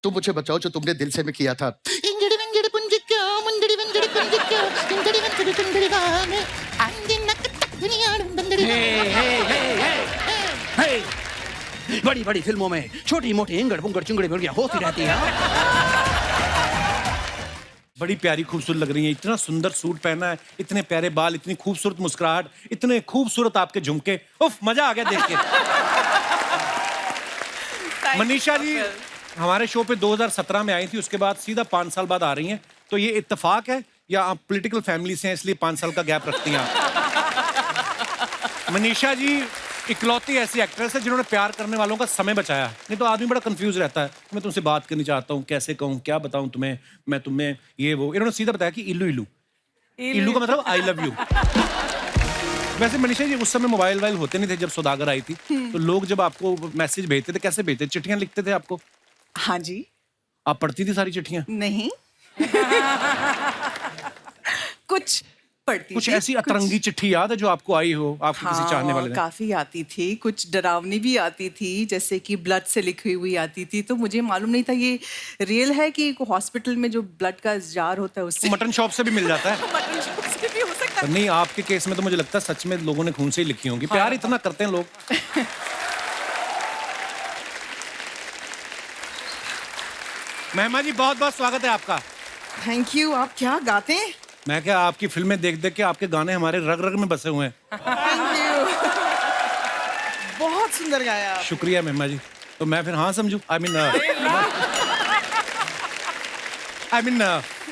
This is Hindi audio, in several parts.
तुम मुझे बताओ जो तुमने दिल से में किया था। इंजड़ी विंजड़ी पुंजिक्का, मुंजड़ी विंजड़ी पुंजिक्का, इंजड़ी विंजड़ी पुंजड़ी गाने, आंधी नक तक दुनिया बंदड़ी। बड़ी बड़ी फिल्मों में छोटी मोटी इंगड़ पुंगड़ चिंगड़ी मुर्गियां होती रहती हैं। बड़ी प्यारी खूबसूरत लग रही है, इतना सुंदर सूट पहना है, इतने प्यारे बाल, इतनी खूबसूरत मुस्कुराहट, इतने खूबसूरत आपके झुमके, उफ मजा आ गया देख के। मनीषा जी हमारे शो पे 2017 में आई थी, उसके बाद सीधा 5 साल बाद आ रही हैं, तो ये इत्तेफाक है या आप पॉलिटिकल फैमिली से हैं इसलिए 5 साल का गैप रखती हैं आप? मनीषा जी इकलौती ऐसी एक्ट्रेस है जिन्होंने प्यार करने वालों का समय बचाया, नहीं तो आदमी बड़ा कंफ्यूज रहता है। मैं तुमसे बात करनी चाहता हूँ, कैसे कहूँ, क्या बताऊँ तुम्हें, मैं तुम्हें ये वो, इन्होंने सीधा बताया कि इल्लू इल्लू। इल्लू का मतलब आई लव यू। वैसे मनीषा जी उस समय मोबाइल वाइल होते नहीं थे जब सौदागर आई थी, तो लोग जब आपको मैसेज भेजते थे कैसे भेजते थे? चिट्ठियां लिखते थे आपको? हाँ जी। आप पढ़ती थी सारी चिट्ठियां? नहीं। कुछ पढ़ती कुछ थी, ऐसी अतरंगी चिट्ठी याद है जो आपको आई हो आपके किसी चाहने वाले ने? काफी आती थी, कुछ डरावनी भी आती थी, जैसे कि ब्लड से लिखी हुई आती थी, तो मुझे मालूम नहीं था ये रियल है कि हॉस्पिटल में जो ब्लड का जार होता है उससे मटन शॉप से भी मिल जाता है। मटन शॉप से भी हो सकता है। नहीं आपके केस में तो मुझे लगता है सच में लोगों ने खून से ही लिखी होंगी। प्यार इतना करते हैं लोग। महिमा जी बहुत बहुत स्वागत है आपका। Thank you. आप क्या गाते हैं? मैं क्या आपकी फिल्में देख देख के आपके गाने हमारे रग रग में बसे हुए हैं। Thank you. बहुत सुंदर गाया आप। शुक्रिया महिमा जी। तो मैं फिर हाँ समझू? आई मीन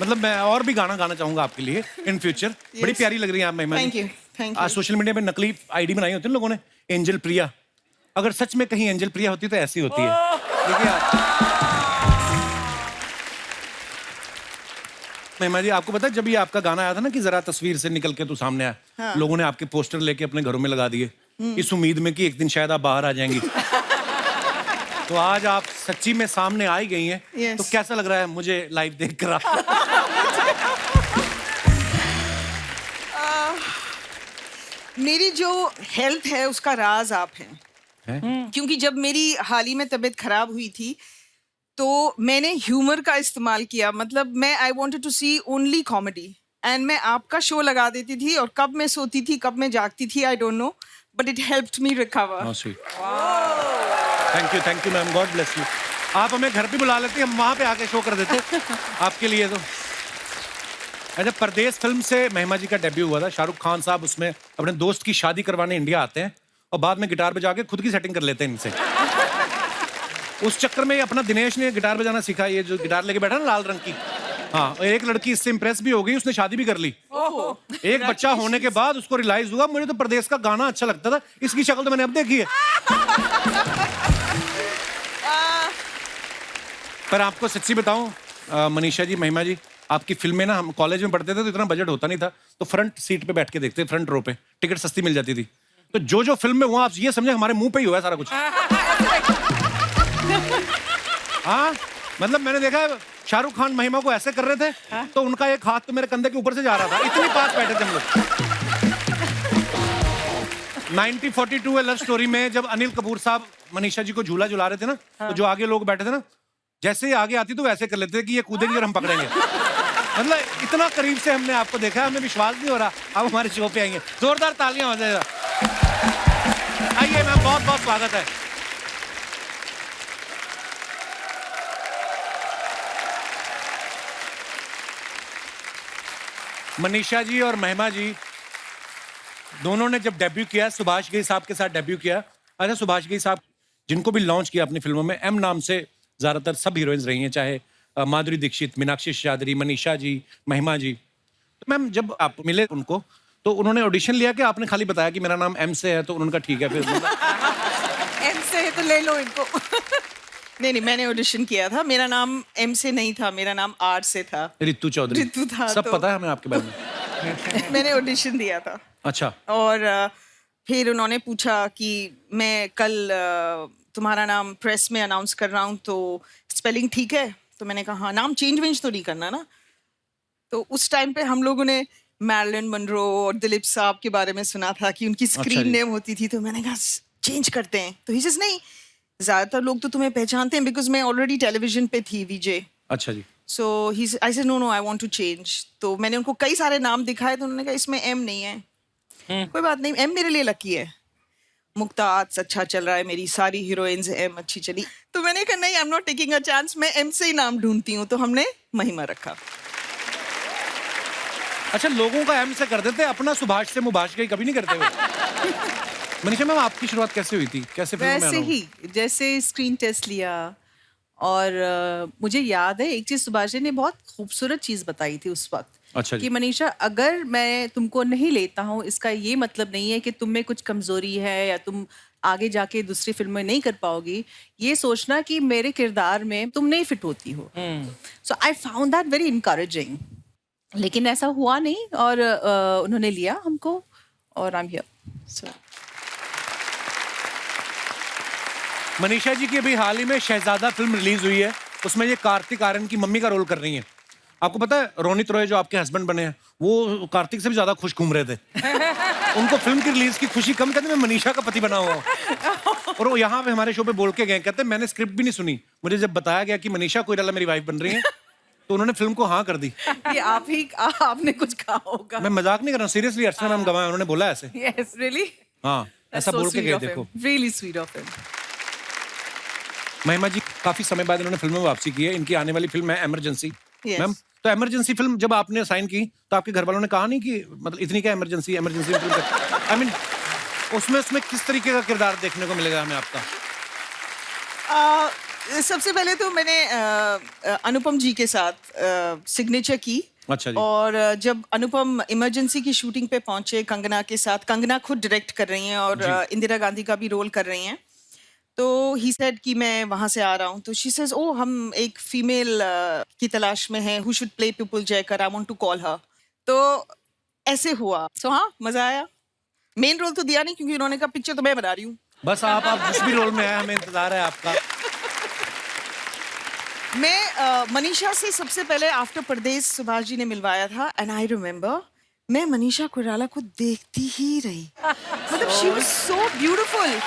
मतलब मैं और भी गाना गाना चाहूंगा आपके लिए इन फ्यूचर। बड़ी प्यारी लग रही है आप Mahima ji. Thank you, thank you. आज सोशल मीडिया पे नकली आईडी बनाई होती है लोगों ने, एंजल प्रिया। अगर सच में कहीं एंजल प्रिया होती तो ऐसी होती है। देखिए महिमा जी आपको पता है जब ये आपका गाना आया था ना कि जरा तस्वीर से निकल के तू सामने आया, लोगों ने आपके पोस्टर लेके अपने घरों में लगा दिए इस उम्मीद में कि एक दिन शायद आप बाहर आ जाएंगी। तो आज आप सच्ची में सामने आ ही गई हैं। Yes. तो कैसा लग रहा है मुझे लाइव देख कर? मेरी जो हेल्थ है उसका राज आप हैं। क्योंकि जब मेरी हाल ही में तबीयत खराब हुई थी तो मैंने ह्यूमर का इस्तेमाल किया, मतलब मैं I wanted to see only comedy and मैं आपका शो लगा देती थी और कब मैं सोती थी कब मैं जागती थी I don't know, but it helped me recover. Thank you ma'am, God bless you. आप हमें घर पे बुला लेते, हम वहां पे आके शो कर देते आपके लिए। तो अच्छा, परदेश फिल्म से महिमा जी का डेब्यू हुआ था। शाहरुख खान साहब उसमें अपने दोस्त की शादी करवाने इंडिया आते हैं और बाद में गिटार बजा के खुद की सेटिंग कर लेते हैं इनसे। उस चक्कर में अपना दिनेश ने गिटार बजाना सीखा, ये जो गिटार लेके बैठा ना लाल रंग की। हाँ, और एक लड़की इससे इंप्रेस भी हो गई, उसने शादी भी कर ली। एक बच्चा होने के बाद उसको रियलाइज हुआ मुझे तो परदेश का गाना अच्छा लगता था, इसकी शक्ल तो मैंने अब देखी है। पर आपको सच्ची बताऊं मनीषा जी, महिमा जी, आपकी फिल्में ना हम कॉलेज में पढ़ते थे तो इतना बजट होता नहीं था, तो फ्रंट सीट पे बैठ के देखते, फ्रंट रो पे टिकट सस्ती मिल जाती थी। तो जो जो फिल्म में हुआ आप ये समझे हमारे मुंह पे ही हुआ है सारा कुछ। हाँ, मतलब मैंने देखा शाहरुख खान महिमा को ऐसे कर रहे थे तो उनका एक हाथ तो मेरे कंधे के ऊपर से जा रहा था, इतनी पास बैठे थे हम लोग। 1942 लव स्टोरी में जब अनिल कपूर साहब मनीषा जी को झूला झुला रहे थे ना, तो जो आगे लोग बैठे थे ना, जैसे ही आगे आती तो वैसे कर लेते थे कि ये कूदेंगे और हम पकड़ेंगे। मतलब इतना करीब से हमने आपको देखा, हमें विश्वास नहीं हो रहा आप हमारे शो पे आएंगे। जोरदार तालियां हो जाएगा। आइए मैम, बहुत बहुत स्वागत है। मनीषा जी और महिमा जी दोनों ने जब डेब्यू किया, सुभाष घई साहब के साथ डेब्यू किया। अच्छा, सुभाष घई साहब जिनको भी लॉन्च किया अपनी फिल्मों में, एम नाम से ज्यादातर सब हीरोइंस रही हैं, चाहे माधुरी दीक्षित, मीनाक्षी शेषाद्री, मनीषा जी, महिमा जी। तो मैम जब आप मिले उनको तो उन्होंने ऑडिशन लिया कि आपने खाली बताया कि मेरा नाम एम से है, तो उन्होंने कहा ठीक है फिर? एम से है तो ले लो इनको। नहीं, मैंने ऑडिशन किया था। मेरा नाम एम से नहीं था, मेरा नाम आर से था। रितु चौधरी। रितु था। सब तो पता है हमें आपके बारे में। मैंने ऑडिशन दिया था। अच्छा। और फिर उन्होंने पूछा कि मैं कल तुम्हारा नाम प्रेस में अनाउंस कर रहा हूँ तो स्पेलिंग ठीक है? तो मैंने कहा हाँ, नाम चेंज वेंज तो नहीं करना ना। तो उस टाइम पे हम लोगों ने मैरिलन मनरो और दिलीप साहब के बारे में सुना था कि उनकी स्क्रीन नेम होती थी, तो मैंने कहा चेंज करते हैं। तो ही सेज नहीं, ज्यादातर लोग तो तुम्हें पहचानते हैं बिकॉज मैं ऑलरेडी टेलीविजन पे थी विजय. अच्छा जी. So I said no I want to change. तो मैंने उनको कई सारे नाम दिखाए तो उन्होंने कहा इसमें एम नहीं है. कोई बात नहीं, एम मेरे लिए लकी है. मुक्ताज अच्छा चल रहा है, मेरी सारी हीरोइंस एम अच्छी चली. तो मैंने कहा नहीं, I am not taking a chance, मैं एम से ही नाम ढूंढती हूँ. तो हमने महिमा रखा. अच्छा, लोगों का एम से कर देते, अपना सुभाष से मुभाष का कभी नहीं करते हो. मनीषा मैम, आपकी शुरुआत कैसे हुई थी, कैसे फिल्म में आना वैसे हुआ? ही जैसे स्क्रीन टेस्ट लिया. और मुझे याद है एक चीज सुभाष जी ने बहुत खूबसूरत चीज बताई थी उस वक्त. अच्छा जी. कि मनीषा, अगर मैं तुमको नहीं लेता हूँ इसका ये मतलब नहीं है कि तुम में कुछ कमजोरी है या तुम आगे जाके दूसरी फिल्म में नहीं कर पाओगी. ये सोचना कि मेरे किरदार में तुम नहीं फिट होती हो. So I found that very encouraging. लेकिन ऐसा हुआ नहीं और उन्होंने लिया हमको और I am here. So Manisha ji की अभी हाल ही में शहजादा फिल्म रिलीज हुई है. उसमें ये कार्तिक आर्यन की मम्मी का रोल कर रही हैं. आपको पता है रोनित रॉय जो आपके हस्बैंड बने हैं वो कार्तिक से भी ज्यादा खुश घूम रहे थे. उनको फिल्म की रिलीज की खुशी कम, कहते मैं मनीषा का पति बना हुआ हूं. और वो यहाँ पे हमारे शो पे बोल के गए, कहते मैंने स्क्रिप्ट भी नहीं सुनी, मुझे जब बताया गया कि मनीषा कोइराला मेरी वाइफ बन रही है तो उन्होंने फिल्म को हाँ कर दी. ये आपने कुछ कहा होगा. मैं मजाक नहीं कर रहा हूँ, सीरियसली. अर्चना मैम गवाए, उन्होंने बोला ऐसे. Yes really. हाँ, ऐसा बोल के गए. देखो, रियली स्वीट ऑफ हिम. महिमा जी काफी समय बाद इन्होंने फिल्म में वापसी की है. इनकी आने वाली फिल्म है इमरजेंसी. Yes. मैम, तो इमरजेंसी फिल्म जब आपने साइन की तो आपके घर वालों ने कहा नहीं कि मतलब इतनी क्या इमरजेंसी फिल्म आई मीन उसमें किस तरीके का किरदार देखने को मिलेगा हमें आपका? सबसे पहले तो मैंने अनुपम जी के साथ सिग्नेचर की. अच्छा जी. और जब अनुपम इमरजेंसी की शूटिंग पे पहुंचे कंगना के साथ, कंगना खुद डायरेक्ट कर रही हैं और इंदिरा गांधी का भी रोल कर रही हैं. तो ही सेड कि मैं वहां से आ रहा हूँ. तो शी सेज ओ हम एक फीमेल की तलाश में हैं who should play Pupul Jayakar, I want to call her. तो ऐसे हुआ. सो हाँ, मजा आया. मेन रोल तो दिया नहीं क्योंकि उन्होंने कहा पिक्चर तो मैं बना रही हूँ. बस आप जिस भी रोल में आए हमें इंतजार है आपका. मैं मनीषा से सबसे पहले आफ्टर परदेश सुभाष जी ने मिलवाया था. एंड आई रिमेम्बर मैं मनीषा कोइराला को देखती ही रही. मतलब शी वाज सो ब्यूटीफुल.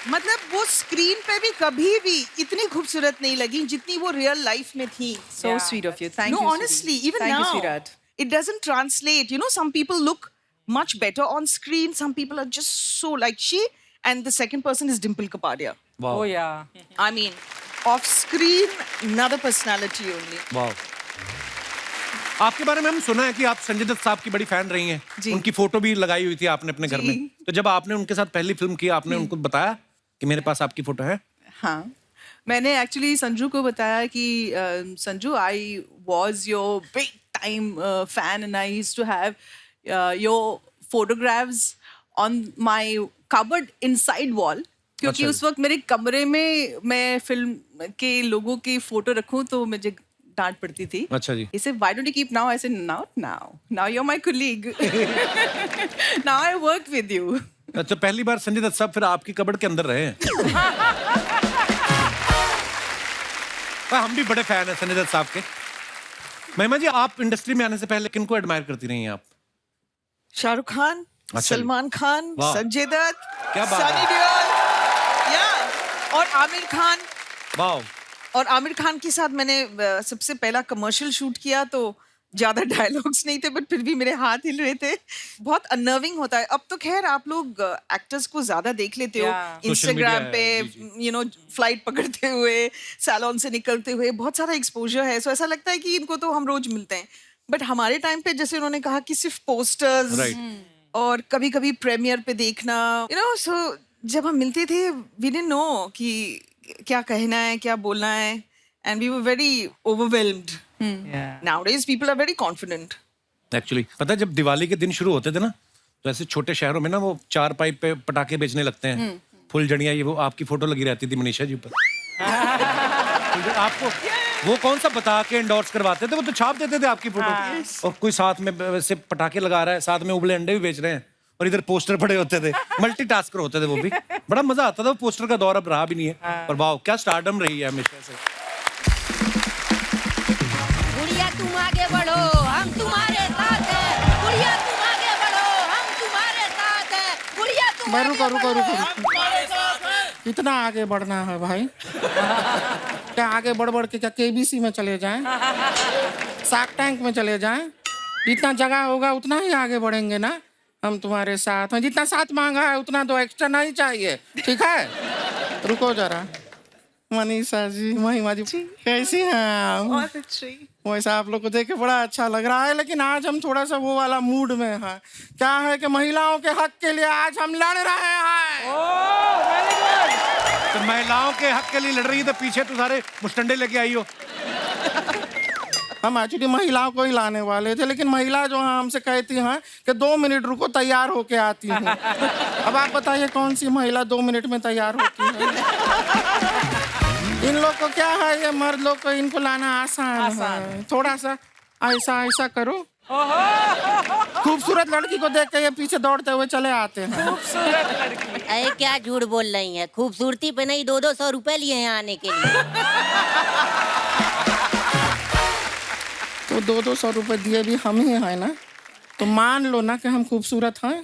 मतलब वो स्क्रीन पे भी कभी भी इतनी खूबसूरत नहीं लगी जितनी वो रियल लाइफ में थी. So sweet of you. Thank No, you. honestly, sweetie. even Thank you, now, sweetheart. it doesn't translate. You know, some people look much better on screen. Some people are just so like she, and the second person is Dimple Kapadia. वाह. Oh yeah. I mean, off screen, another personality only. वाह. आपके बारे में हम सुना है कि आप संजय दत्त साहब की बड़ी फैन रही हैं. जी. उनकी फोटो भी लगाई हुई थी आपने अपने घर जी. में. तो जब आपने उनके साथ पहली फिल्म की आपने उनको बताया कि मेरे पास आपकी फोटो है? हाँ, मैंने एक्चुअली संजू को बताया कि Sanju, I was your big time fan and I used to have your photographs on my cupboard inside wall. क्योंकि अच्छा. उस वक्त मेरे कमरे में मैं फिल्म के लोगों की फोटो रखूं तो मुझे डांट पड़ती थी. अच्छा जी. He said, why don't you keep now? I said, now you're my colleague. Now I work with you. अच्छा, पहली बार संजय दत्त साहब फिर आपकी कबर्ड के अंदर रहे हैं. हम भी बड़े फैन हैं संजय दत्त साहब के. महिमा जी, आप इंडस्ट्री में आने से पहले किनको एडमायर करती रही हैं आप? शाहरुख खान, अच्छा. सलमान खान, वाह. संजय दत्त, क्या बात है. सनी देओल, या और आमिर खान. वाह. और आमिर खान के साथ मैंने सबसे पहला कमर्शियल शूट किया तो ज्यादा डायलॉग्स नहीं थे बट फिर भी मेरे हाथ हिल रहे थे. बहुत अनर्विंग होता है. अब तो खैर आप लोग एक्टर्स को ज्यादा देख लेते हो Yeah. इंस्टाग्राम पे, जी. यू नो, फ्लाइट पकड़ते हुए, सैलून से निकलते हुए, बहुत सारा एक्सपोजर है. सो ऐसा लगता है कि इनको तो हम रोज मिलते हैं. बट हमारे टाइम पे जैसे उन्होंने कहा कि सिर्फ पोस्टर्स और कभी कभी प्रीमियर पे देखना, यू नो. सो जब हम मिलते थे वी डिडंट नो कि क्या कहना है, क्या बोलना है, and we were very overwhelmed. Nowadays people are very confident. Actually पता है, जब दिवाली के दिन शुरू होते थे ना तो ऐसे छोटे शहरों में ना वो 4 पाइप पे पटाखे बेचने लगते हैं. फुलझड़ियाँ, ये वो आपकी फोटो लगी रहती थी मनीषा जी पर. आपको वो कौन सा बता के एंडोर्स करवाते थे, वो तो छाप देते थे आपकी फोटो. और कोई साथ में वैसे पटाखे लगा रहा है, साथ में उबले अंडे भी बेच रहे हैं और इधर पोस्टर पड़े होते थे. मल्टीटास्कर होते थे वो भी. बड़ा मजा आता था. वो पोस्टर का दौर अब रहा भी नहीं है. और वाह, क्या स्टारडम रही है हमेशा से. गुड़िया तुम आगे बढ़ो, हम तुम्हारे साथ हैं. गुड़िया तुम आगे बढ़ो, हम तुम्हारे साथ हैं. गुड़िया भाई रुको रुको रुको, कितना आगे बढ़ना है भाई? क्या आगे बढ़ बढ़ के क्या केबीसी में चले जाएं, शार्क टैंक में चले जाएं? जितना जगह होगा उतना ही आगे बढ़ेंगे ना। हम तुम्हारे साथ हैं, जितना साथ मांगा है उतना तो एक्स्ट्रा नहीं चाहिए, ठीक है? रुको जरा, मनीषा जी, महिमा जी, कैसी हैं आप? बहुत अच्छी। वैसा आप लोग को देख के बड़ा अच्छा लग रहा है, लेकिन आज हम थोड़ा सा वो वाला मूड में हैं। क्या है कि महिलाओं के हक के लिए आज हम लड़ रहे हैं। तो महिलाओं के हक के लिए लड़ रही है तो पीछे तो सारे मुस्टंडे लेके आई हो। हम एक्चुअली महिलाओं को ही लाने वाले थे, लेकिन महिला जो है हमसे कहती हैं कि 2 मिनट रुको, तैयार होके आती हूँ। अब आप बताइए कौन सी महिला 2 मिनट में तैयार होती है? इन लोग को क्या है, ये मर्द लोग को इनको लाना आसान है। थोड़ा सा ऐसा ऐसा करो, खूबसूरत लड़की को देख के ये पीछे दौड़ते हुए चले आते हैं। अरे क्या झूठ बोल रही है, खूबसूरती पे नहीं 200-200 रुपए लिए हैं आने के लिए। तो 200-200 रुपए दिए भी हम ही हैं ना, तो मान लो ना कि हम खूबसूरत हैं।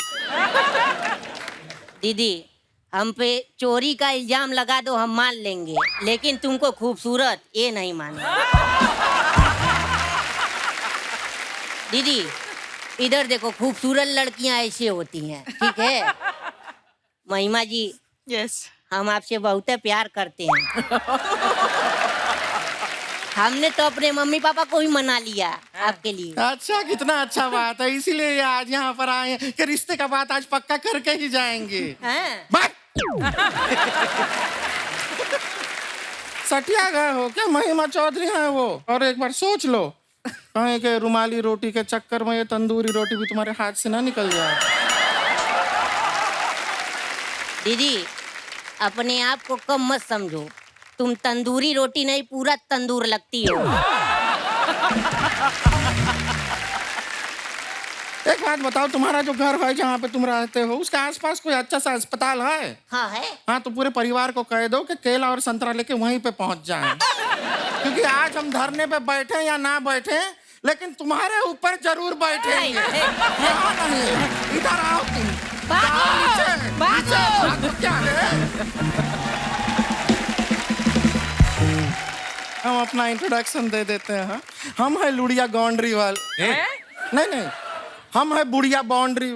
दीदी, हम पे चोरी का इल्जाम लगा दो, हम मान लेंगे, लेकिन तुमको खूबसूरत ये नहीं मानेंगे। दीदी इधर देखो, खूबसूरत लड़कियां ऐसी होती हैं, ठीक है? महिमा जी, यस, हम आपसे बहुत प्यार करते हैं। हमने तो अपने मम्मी पापा को ही मना लिया आपके लिए। अच्छा, कितना अच्छा बात है, इसीलिए आज यहाँ पर आए हैं कि रिश्ते का बात आज पक्का करके ही जाएंगे। बात सटिया गए हो क्या? महिमा चौधरी हैं वो। और एक बार सोच लो, कहीं के रुमाली रोटी के चक्कर में ये तंदूरी रोटी भी तुम्हारे हाथ से ना निकल जाए। दीदी अपने आप को कम मत समझो, तुम तंदूरी रोटी नहीं पूरा तंदूर लगती हो। एक बात बताओ, तुम्हारा जो घर है जहाँ पे तुम रहते हो उसके आसपास कोई अच्छा सा अस्पताल है? हाँ है। हाँ, तो पूरे परिवार को कह दो कि केला और संतरा लेके वहीं पे पहुंच जाएं। क्योंकि आज हम धरने पे बैठे या ना बैठे, लेकिन तुम्हारे ऊपर जरूर बैठेंगे। यहाँ नहीं, इधर आओ तुम। जाओ नीचे, नीचे भागो, क्या है? हम अपना इंट्रोडक्शन दे देते हैं। हम है लुड़िया बाउंड्री वाले। नहीं नहीं, हम है बुढ़िया बाउंड्री।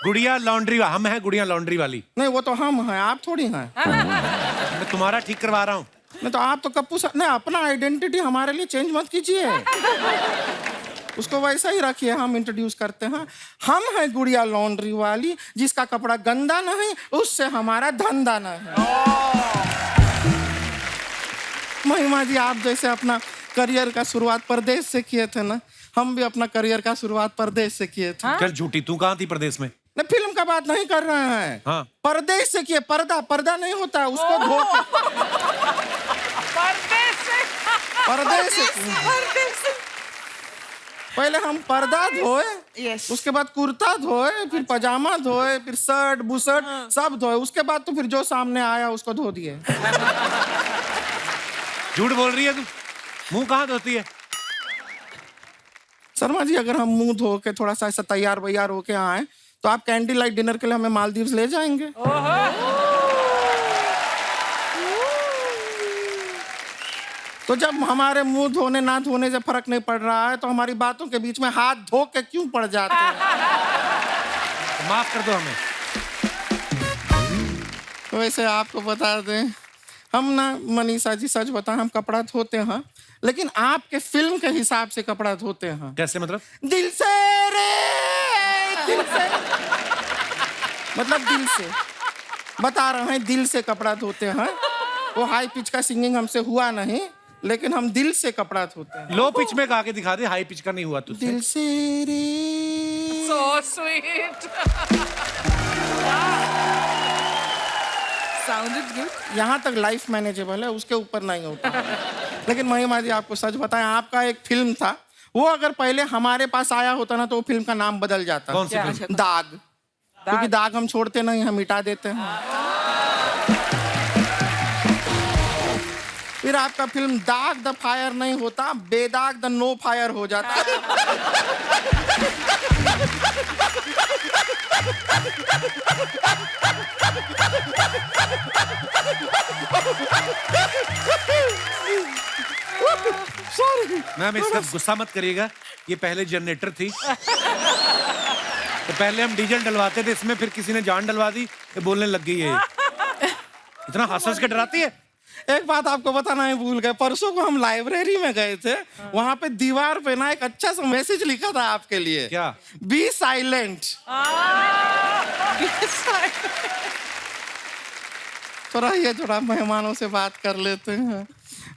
गुड़िया लॉन्ड्री, हम हैं गुड़िया लॉन्ड्री वाली। नहीं, वो तो हम हैं, आप थोड़ी हैं। मैं तुम्हारा ठीक करवा रहा हूँ। नहीं तो आप तो कप्पू सा नहीं, अपना आइडेंटिटी हमारे लिए चेंज मत कीजिए, उसको वैसा ही रखिए। हम इंट्रोड्यूस करते हैं, हम हैं गुड़िया लॉन्ड्री वाली, जिसका कपड़ा गंदा नहीं, उससे हमारा धंधा नहीं। महिमा जी, आप जैसे अपना करियर का शुरुआत परदेश से किए थे ना, हम भी अपना करियर का शुरुआत परदेश से किए थे। चल झूठी, तू कहाँ थी परदेश में? नहीं, फिल्म का बात नहीं कर रहे हैं। हाँ। परदेश से किए। पर्दा नहीं होता, उसको धो परदेश से पहले हम पर्दा धोए, यस, उसके बाद कुर्ता धोए, फिर पजामा धोए, फिर शर्ट बुशर्ट सब धोए, उसके बाद तो फिर जो सामने आया उसको धो दिए। झूठ बोल रही है तू, मुंह कहाँ धोती है? शर्मा जी, अगर हम मुंह धो के थोड़ा सा ऐसा तैयार वैयार होके आए तो आप कैंडी लाइट डिनर के लिए हमें मालदीव्स ले जाएंगे। तो जब हमारे मुंह धोने ना धोने से फर्क नहीं पड़ रहा है, तो हमारी बातों के बीच में हाथ धो के क्यों पड़ जाते हैं? तो माफ कर दो हमें। तो वैसे आपको बता दें, हम ना मनीषा जी, सच बताएं, हम कपड़ा धोते हैं, लेकिन आपके फिल्म के हिसाब से कपड़ा धोते हैं। कैसे मतलब? दिल से रे, दिल से मतलब दिल से बता रहे हैं, दिल से कपड़ा धोते हैं। वो हाई पिच का सिंगिंग हमसे हुआ नहीं, लेकिन हम दिल से कपड़ा धोते हैं। लो पिच में गा के दिखा दे, हाई पिच का नहीं हुआ तुझसे। दिल से रे। so sweet. Sounded good. यहाँ तक लाइफ मैनेजेबल है, उसके ऊपर नहीं होता। लेकिन महिमा जी, आपको सच बताएं, आपका एक फिल्म था, वो अगर पहले हमारे पास आया होता ना, तो वो फिल्म का नाम बदल जाता। कौन सी फिल्म? दाग। क्योंकि दाग हम छोड़ते नहीं, हम मिटा देते हैं। फिर आपका फिल्म दाग द फायर नहीं होता, बेदाग द नो फायर हो जाता है। मैम इसका गुस्सा मत करिएगा, ये पहले जनरेटर थी। तो पहले हम डीजल डलवाते थे इसमें, फिर किसी ने जान डलवा दी, ये बोलने लग गई है। इतना हंस के डराती है। एक बात आपको बताना ही भूल गए, परसों को हम लाइब्रेरी में गए थे, वहां पे दीवार पे ना एक अच्छा सा मैसेज लिखा था आपके लिए। क्या? Be silent. तो रहिए, थोड़ा मेहमानों से बात कर लेते हैं।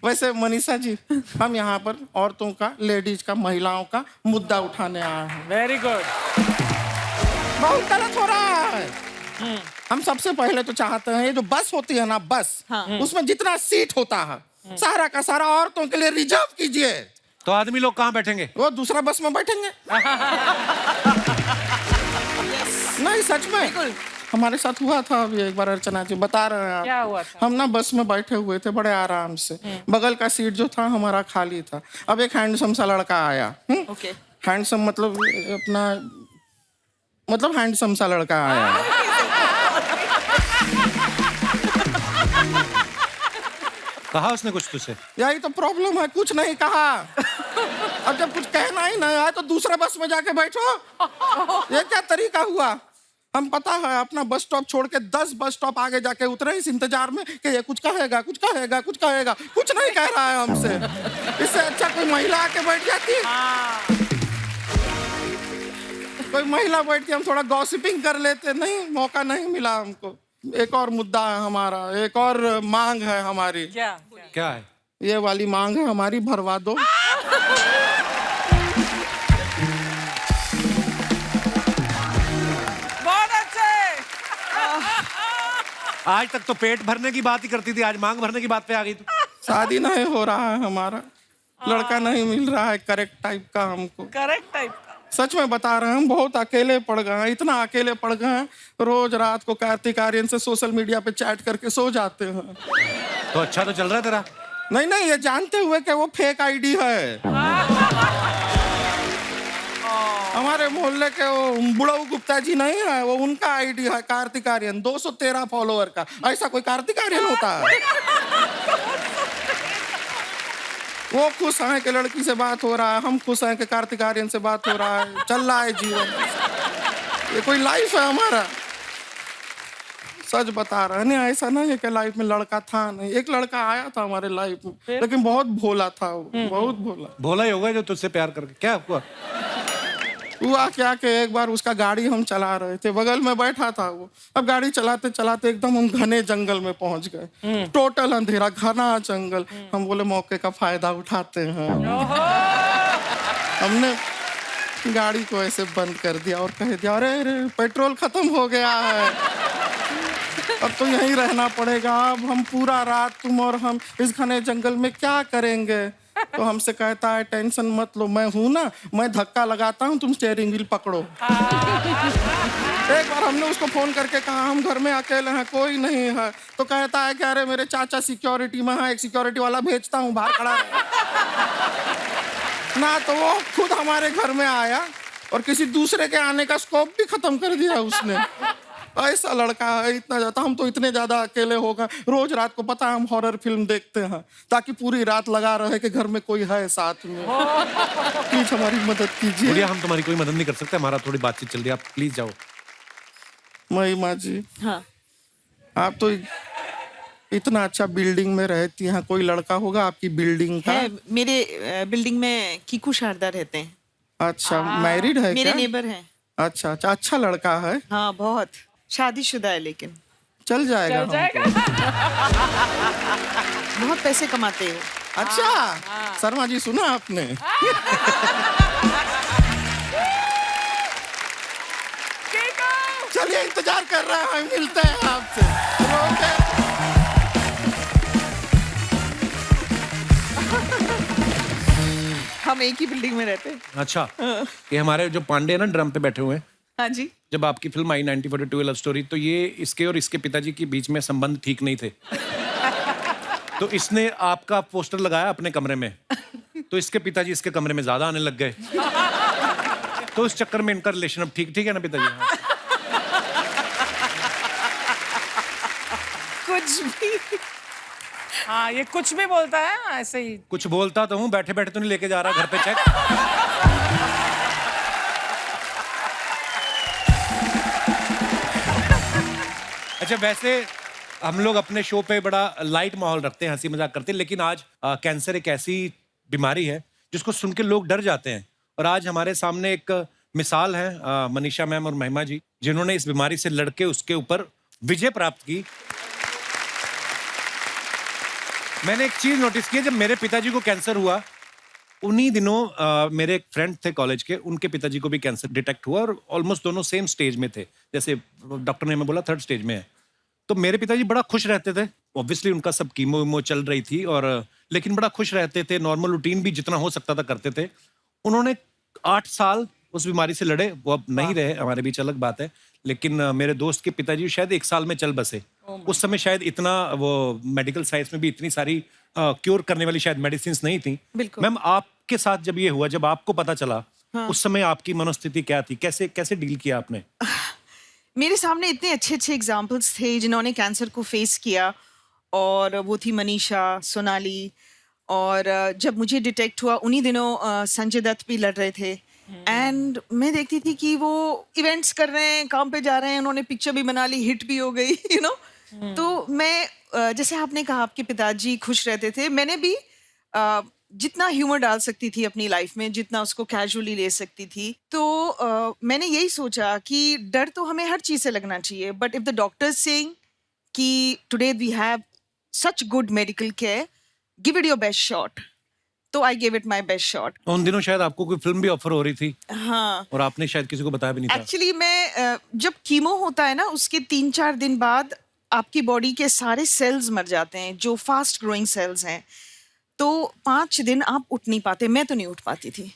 वैसे मनीषा जी, हम यहाँ पर औरतों का, लेडीज का, महिलाओं का मुद्दा उठाने आए हैं। Very good. बहुत गलत हो रहा है। हम सबसे पहले तो चाहते हैं ये जो बस होती है ना, बस, उसमें जितना सीट होता है सारा का सारा औरतों के लिए रिजर्व कीजिए। तो आदमी लोग कहाँ बैठेंगे? वो दूसरा बस में बैठेंगे। नहीं, सच में हमारे साथ हुआ था अभी एक बार। अर्चना जी बता रहे हैं क्या आप। हुआ था? हम ना बस में बैठे हुए थे बड़े आराम से, बगल का सीट जो था हमारा खाली था। अब एक हैंडसम सा लड़का आया। ओके। हैंडसम मतलब अपना, मतलब हैंडसम सा लड़का आया। कहा उसने कुछ तुझसे? यही तो प्रॉब्लम है, कुछ नहीं कहा। अब जब कुछ कहना ही नहीं आया तो दूसरे बस में जाके बैठो। ये क्या तरीका हुआ? हम पता है अपना बस स्टॉप छोड़ के 10 बस स्टॉप आगे जाके उतरे इस इंतजार में कि ये कुछ कहेगा, कुछ कहेगा, कुछ कहेगा। कुछ नहीं कह रहा है हमसे। इससे अच्छा कोई महिला आके बैठ जाती। कोई महिला बैठती, हम थोड़ा गॉसिपिंग कर लेते। नहीं, मौका नहीं मिला हमको। एक और मुद्दा है हमारा, एक और मांग है हमारी। क्या? क्या है? ये वाली मांग है हमारी, भरवा दो। बहुत अच्छे। आज तक तो पेट भरने की बात ही करती थी, आज मांग भरने की बात पे आ गई तू। शादी नहीं हो रहा है हमारा, लड़का नहीं मिल रहा है करेक्ट टाइप का हमको। करेक्ट टाइप का। सच में बता रहे हैं, हम बहुत अकेले पड़ गए हैं, इतना अकेले पड़ गए हैं, रोज रात को कार्तिक आर्यन से सोशल मीडिया पे चैट करके सो जाते हैं। तो अच्छा तो चल रहा है तेरा। नहीं नहीं, ये जानते हुए कि वो फेक आईडी है। हमारे मोहल्ले के वो बुढ़ऊ गुप्ता जी नहीं है, वो उनका आईडी है, कार्तिक आर्यन, 213 फॉलोअर का। ऐसा कोई कार्तिक आर्यन होता है? वो खुश हैं कि लड़की से बात हो रहा है, हम खुश हैं कि कार्तिक आर्यन से बात हो रहा है, चल रहा है जीवन। ये कोई लाइफ है हमारा? सच बता रहे हैं, नहीं ऐसा नहीं है कि लाइफ में लड़का था नहीं। एक लड़का आया था हमारे लाइफ में, लेकिन बहुत भोला था वो, बहुत भोला। भोला ही होगा जो तुझसे प्यार करके। क्या हुआ? हुआ क्या कि एक बार उसका गाड़ी हम चला रहे थे, बगल में बैठा था वो। अब गाड़ी चलाते चलाते एकदम हम घने जंगल में पहुंच गए, टोटल अंधेरा, घना जंगल। हम बोले मौके का फायदा उठाते हैं। हमने गाड़ी को ऐसे बंद कर दिया और कह दिया, अरे अरे पेट्रोल खत्म हो गया है, अब तो यहीं रहना पड़ेगा। अब हम पूरा रात तुम और हम इस घने जंगल में क्या करेंगे? तो हमसे कहता है टेंशन मत लो, मैं हूं ना, मैं धक्का लगाता हूं, तुम स्टीयरिंग व्हील पकड़ो। एक बार हमने उसको फोन करके कहा हम घर में अकेले हैं, कोई नहीं है। तो कहता है कि अरे मेरे चाचा सिक्योरिटी में है, एक सिक्योरिटी वाला भेजता हूँ, बाहर खड़ा है ना। तो वो खुद हमारे घर में आया और किसी दूसरे के आने का स्कोप भी खत्म कर दिया उसने। ऐसा लड़का है, इतना ज्यादा। हम तो इतने ज्यादा अकेले हो गए, रोज रात को पता है हम हॉरर फिल्म देखते हैं ताकि पूरी रात लगा रहे कि घर में कोई है साथ में। प्लीज हमारी मदद कीजिए। भैया हम तुम्हारी कोई मदद नहीं कर सकते, हमारा थोड़ी बातचीत चल रही है, आप प्लीज जाओ। महिमा जी, हाँ। आप तो इतना अच्छा बिल्डिंग में रहती हैं, कोई लड़का होगा आपकी बिल्डिंग का? है, मेरे बिल्डिंग में कीकू शारदा रहते हैं। अच्छा, मैरिड है मेरे क्या? नेबर हैं। अच्छा अच्छा, अच्छा लड़का है। हाँ, बहुत। शादीशुदा है लेकिन चल जाएगा हमको। बहुत पैसे कमाते हो। अच्छा शर्मा जी, सुना आपने? चलिए इंतजार कर रहा है, मिलते हैं आपसे। ओके। हम एक ही बिल्डिंग में रहते हैं। अच्छा, ये हमारे जो पांडे ना ड्रम पे बैठे हुए हैं, हाँ जी। जब आपकी फिल्म आई 1942 लव स्टोरी, तो ये इसके और इसके पिताजी के बीच में संबंध ठीक नहीं थे। तो इसने आपका पोस्टर लगाया अपने कमरे में, तो इसके पिताजी इसके कमरे में ज्यादा आने लग गए। तो इस चक्कर में इनका रिलेशन अब ठीक ठीक है ना पिताजी? कुछ भी। हाँ ये कुछ भी बोलता है ऐसे ही। कुछ बोलता तो हूँ, बैठे बैठे तो नहीं लेके जा रहा घर पे चेक। अच्छा, वैसे हम लोग अपने शो पे बड़ा लाइट माहौल रखते हैं, हंसी मजाक करते हैं, लेकिन आज कैंसर एक ऐसी बीमारी है जिसको सुन के लोग डर जाते हैं। और आज हमारे सामने एक मिसाल है, मनीषा मैम और महिमा जी, जिन्होंने इस बीमारी से लड़के उसके ऊपर विजय प्राप्त की। मैंने एक चीज नोटिस की, जब मेरे पिताजी को कैंसर हुआ उन्हीं दिनों मेरे एक फ्रेंड थे कॉलेज के, उनके पिताजी को भी कैंसर डिटेक्ट हुआ और ऑलमोस्ट दोनों सेम स्टेज में थे। जैसे डॉक्टर ने हमें बोला 3rd स्टेज में है। तो मेरे पिताजी बड़ा खुश रहते थे। ऑब्वियसली उनका सब कीमो वीमो चल रही थी, और लेकिन बड़ा खुश रहते थे, नॉर्मल रूटीन भी जितना हो सकता था करते थे। उन्होंने 8 साल उस बीमारी से लड़े। वो अब नहीं रहे हमारे बीच, अलग बात है, लेकिन मेरे दोस्त के पिताजी शायद 1 साल में चल बसे। उस समय शायद इतना वो मेडिकल साइंस में भी इतनी सारी क्योर करने वाली शायद मेडिसिन नहीं थी। मैम, आपके साथ जब ये हुआ, जब आपको पता चला, उस समय आपकी मनोस्थिति क्या थी? कैसे कैसे डील किया आपने? मेरे सामने इतने अच्छे अच्छे एग्जाम्पल्स थे जिन्होंने कैंसर को फेस किया, और वो थी मनीषा, सोनाली, और जब मुझे डिटेक्ट हुआ उन्हीं दिनों संजय दत्त भी लड़ रहे थे। एंड मैं देखती थी कि वो इवेंट्स कर रहे हैं, काम पे जा रहे हैं, उन्होंने पिक्चर भी बना ली, हिट भी हो गई, यू नो। तो मैं जैसे आपने कहा आपके पिताजी खुश रहते थे, मैंने भी जितना ह्यूमर डाल सकती थी अपनी लाइफ में, जितना उसको कैजुअली ले सकती थी, तो मैंने यही सोचा कि डर तो हमें हर चीज़ से लगना चाहिए, but if the doctor saying कि today we have such good medical care, give it your best shot, तो I give it my best shot. उन दिनों शायद आपको कोई फिल्म भी ऑफर हो रही थी। हाँ, और आपने शायद किसी को बताया भी नहीं था। एक्चुअली मैं जब कीमो होता है ना, उसके 3-4 दिन बाद आपकी बॉडी के सारे सेल्स मर जाते हैं, जो फास्ट ग्रोइंग सेल्स हैं। तो 5 दिन आप उठ नहीं पाते, मैं तो नहीं उठ पाती थी।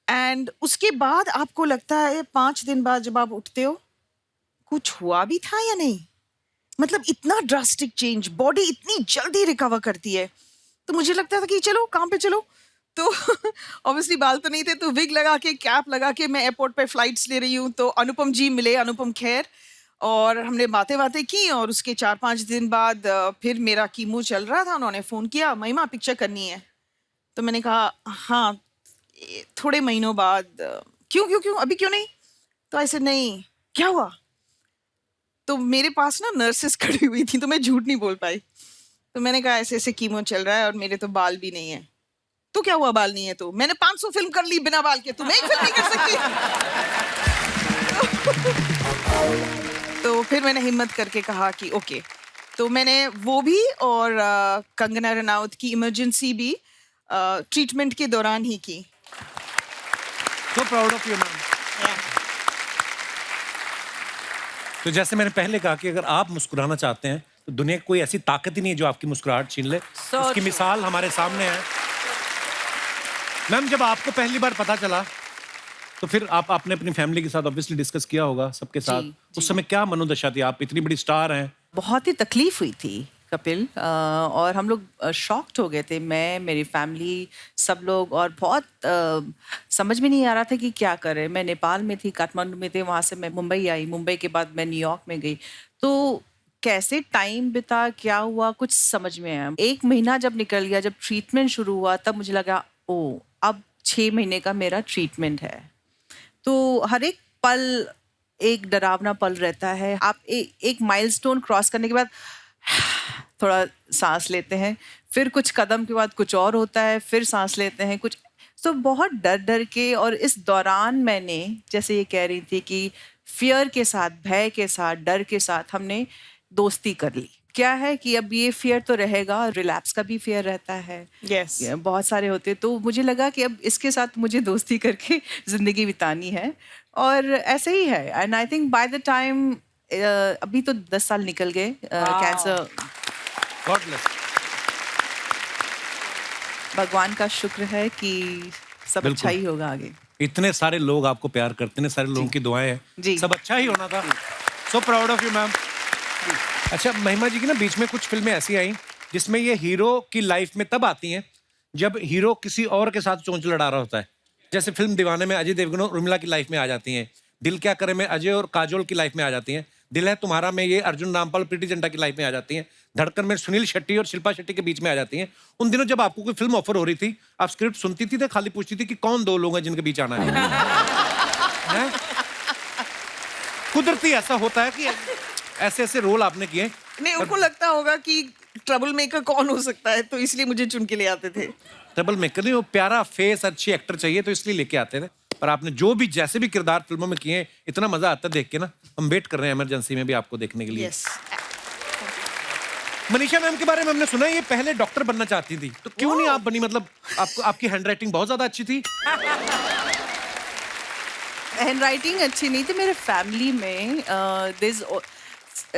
एंड उसके बाद आपको लगता है 5 दिन बाद जब आप उठते हो, कुछ हुआ भी था या नहीं। मतलब इतना ड्रास्टिक चेंज, बॉडी इतनी जल्दी रिकवर करती है। तो मुझे लगता था कि चलो काम पे चलो। तो ऑब्वियसली बाल तो नहीं थे, तो विग लगा के, कैप लगा के मैं एयरपोर्ट पे फ्लाइट्स ले रही हूँ। तो अनुपम जी मिले, अनुपम खेर, और हमने बातें की, और उसके 4-5 दिन बाद फिर मेरा कीमो चल रहा था। उन्होंने फ़ोन किया, महिमा पिक्चर करनी है। तो मैंने कहा हाँ, थोड़े महीनों बाद। क्यों अभी क्यों नहीं? तो ऐसे नहीं, क्या हुआ? तो मेरे पास ना नर्सेस खड़ी हुई थी, तो मैं झूठ नहीं बोल पाई। तो मैंने कहा ऐसे ऐसे कीमो चल रहा है और मेरे तो बाल भी नहीं है। तो क्या हुआ बाल नहीं है? तो मैंने 500 फिल्म कर ली बिना बाल के, तुम एक फिल्म नहीं कर सकती। तो फिर मैंने हिम्मत करके कहा कि ओके। तो मैंने वो भी, और कंगना रनावत की इमरजेंसी भी ट्रीटमेंट के दौरान ही की। So proud of you, ma'am. तो जैसे मैंने पहले कहा कि अगर आप मुस्कुराना चाहते हैं तो दुनिया की कोई ऐसी ताकत ही नहीं है जो आपकी मुस्कुराहट छीन ले। उसकी मिसाल हमारे सामने है। मैम, जब आपको पहली बार पता चला तो फिर आपने अपनी फैमिली के साथ ऑब्वियसली डिस्कस किया होगा, सबके साथ। उस समय क्या मनोदशा थी? आप इतनी बड़ी स्टार हैं। बहुत ही तकलीफ हुई थी कपिल, और हम लोग शॉक्ड हो गए थे, मैं, मेरी फैमिली, सब लोग, और बहुत समझ में नहीं आ रहा था कि क्या करें। मैं नेपाल में थी, काठमांडू में थे, वहाँ से मैं मुंबई आई, मुंबई के बाद मैं न्यूयॉर्क में गई। तो कैसे टाइम बिता, क्या हुआ, कुछ समझ में आया। 1 महीना जब निकल गया, जब ट्रीटमेंट शुरू हुआ, तब मुझे लगा ओ अब 6 महीने का मेरा ट्रीटमेंट है। तो हर एक पल एक डरावना पल रहता है। आप एक माइलस्टोन क्रॉस करने के बाद थोड़ा सांस लेते हैं, फिर कुछ कदम के बाद कुछ और होता है, फिर सांस लेते हैं कुछ। तो बहुत डर डर के, और इस दौरान मैंने, जैसे ये कह रही थी कि फियर के साथ, भय के साथ, डर के साथ हमने दोस्ती कर ली। क्या है कि अब ये फियर तो रहेगा, रिलैप्स का भी फियर रहता है। यस, बहुत सारे होते। तो मुझे लगा कि अब इसके साथ मुझे दोस्ती करके ज़िंदगी बितानी है, और ऐसे ही है। And I think by the time, अभी तो 10 साल निकल गए कैंसर। God bless. भगवान का शुक्र है कि सब अच्छा ही होगा आगे। इतने सारे लोग आपको प्यार करते हैं, इतने सारे लोगों की दुआएं हैं, जी। सब अच्छा ही होना था। So proud of you ma'am. अच्छा, महिमा जी की ना बीच में कुछ फिल्में ऐसी आई जिसमें ये हीरो की लाइफ में तब आती हैं जब हीरो किसी और के साथ चोंच लड़ा रहा होता है। जैसे फिल्म दीवाने में अजय देवगन और उर्मिला की लाइफ में आ जाती हैं, दिल क्या करे में अजय और काजोल की लाइफ में आ जाती हैं, दिल है तुम्हारा में ये अर्जुन रामपाल प्रीति जिंटा की लाइफ में आ जाती हैं, धड़कन में सुनील शेट्टी और शिल्पा शेट्टी के बीच में आ जाती हैं। उन दिनों जब आपको कोई फिल्म ऑफर हो रही थी, आप स्क्रिप्ट सुनती थी तो खाली पूछती थी कि कौन दो लोग हैं जिनके बीच आना है? हैं? कुदरती ऐसा होता है कि ऐसे ऐसे रोल आपने किए। नहीं, उनको लगता होगा कि ट्रबल मेकर कौन हो सकता है, तो इसलिए मुझे चुन के ले आते थे। ट्रबल मेकर नहीं, वो प्यारा फेस, अच्छी एक्टर चाहिए तो इसलिए लेके आते थे। पर आपने जो भी जैसे भी किरदार फिल्मों में किए, इतना मजा आता है देख के ना। हम वेट कर रहे हैं इमरजेंसी में भी आपको देखने के लिए। यस। मनीषा मैम के बारे में हमने सुना है ये पहले डॉक्टर बनना चाहती थी, तो क्यों नहीं आप बनी? मतलब आपको आपकी हैंडराइटिंग बहुत ज्यादा अच्छी थी। हैंडराइटिंग अच्छी नहीं थी मेरे फैमिली में।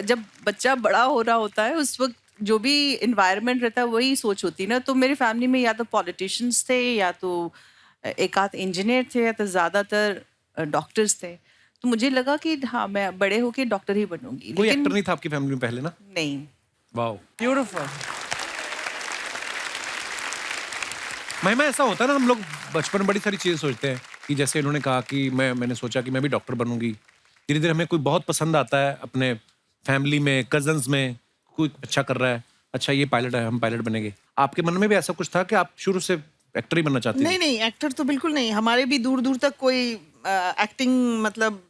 जब बच्चा बड़ा हो रहा होता है उस वक्त जो भी इन्वायरमेंट रहता है वही सोच होती है ना। तो मेरी फैमिली में या तो पॉलिटिशियंस थे, या तो एक आध इंजीनियर थे, या तो ज़्यादातर डॉक्टर्स थे। तो मुझे लगा कि हाँ मैं बड़े होके डॉक्टर ही बनूंगी। कोई एक्टर नहीं था आपकी फैमिली में पहले ना? नहीं। Wow, beautiful. महिमा ऐसा होता है ना, हम लोग बचपन में बड़ी सारी चीजें सोचते हैं कि जैसे इन्होंने कहा कि मैंने सोचा कि मैं भी डॉक्टर बनूंगी। धीरे धीरे हमें कोई बहुत पसंद आता है अपने फैमिली में, कजन्स में, कोई अच्छा कर रहा है, अच्छा ये पायलट है, हम पायलट बनेंगे। आपके मन में भी ऐसा कुछ था कि आप शुरू से एक्टर ही बनना चाहती थी? नहीं नहीं, एक्टर तो बिल्कुल नहीं। हमारे भी दूर दूर तक कोई एक्टिंग, मतलब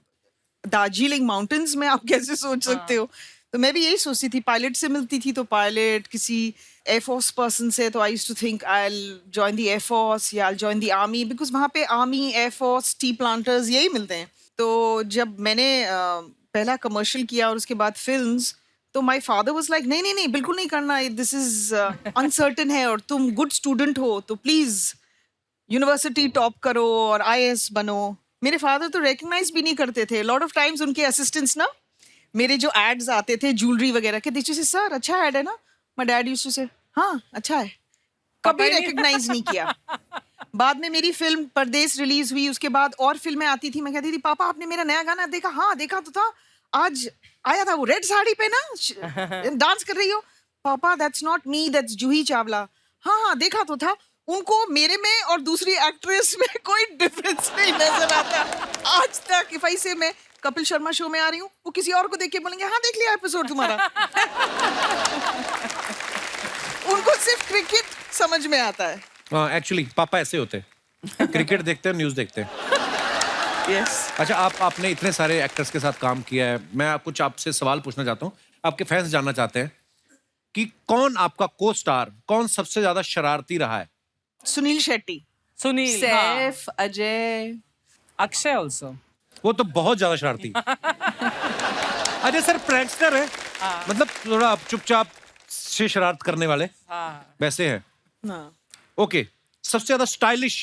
दार्जिलिंग माउंटेन्स में आप कैसे सोच सकते हो। तो मैं भी यही सोचती थी, पायलट से मिलती थी तो पायलट, किसी एयरफोर्स पर्सन से तो I used to think I will join the air force या I will join the army, because वहाँ पे आर्मी, एयरफोर्स, टी प्लांटर्स यही मिलते हैं। तो जब मैंने पहला कमर्शियल किया और उसके बाद फिल्म्स, तो माय फादर वाज लाइक नहीं नहीं नहीं, बिल्कुल नहीं करना, दिस इज अनसर्टेन है और तुम गुड स्टूडेंट हो तो प्लीज यूनिवर्सिटी टॉप करो और आईएएस बनो। मेरे फादर तो रिकग्नाइज भी नहीं करते थे। लॉट ऑफ टाइम्स उनके असिस्टेंट्स ना, मेरे जो एड्स आते थे ज्वेलरी वगैरह के, दीजिए सर अच्छा एड है ना, माय डैड यूज्ड टू से हाँ अच्छा है, कभी रिकग्नाइज नहीं किया। बाद में मेरी फिल्म परदेस रिलीज हुई, उसके बाद और फिल्में आती थी, मैं कहती थी पापा आपने मेरा नया गाना देखा? हाँ देखा तो था, आज आया था वो रेड साड़ी पे ना, डांस कर रही हो। पापा that's not me, that's Juhi Chawla. हाँ हाँ देखा तो था। उनको मेरे में और दूसरी एक्ट्रेस में कोई डिफरेंस नहीं नजर आता आज तक। इफ आई से मैं कपिल शर्मा शो में आ रही हूँ, वो किसी और को देख के बोलेंगे हाँ देख लिया एपिसोड तुम्हारा। उनको सिर्फ क्रिकेट समझ में आता है। हाँ, एक्चुअली पापा ऐसे होते हैं, क्रिकेट देखते हैं, न्यूज़ देखते हैं। यस। अच्छा, आपने इतने सारे एक्टर्स के साथ काम किया है, मैं कुछ आपसे सवाल पूछना चाहता हूँ। आपके फैंस जानना चाहते हैं कि कौन आपका को स्टार, कौन सबसे ज्यादा शरारती रहा है? सुनील शेट्टी। सुनील, हाँ। सैफ, अजय, अक्षय ऑल्सो। वो तो बहुत ज्यादा शरारती। अजय सर प्रैंकस्टर है, मतलब थोड़ा चुपचाप से शरारत करने वाले वैसे हैं। हाँ। ओके, सबसे ज्यादा स्टाइलिश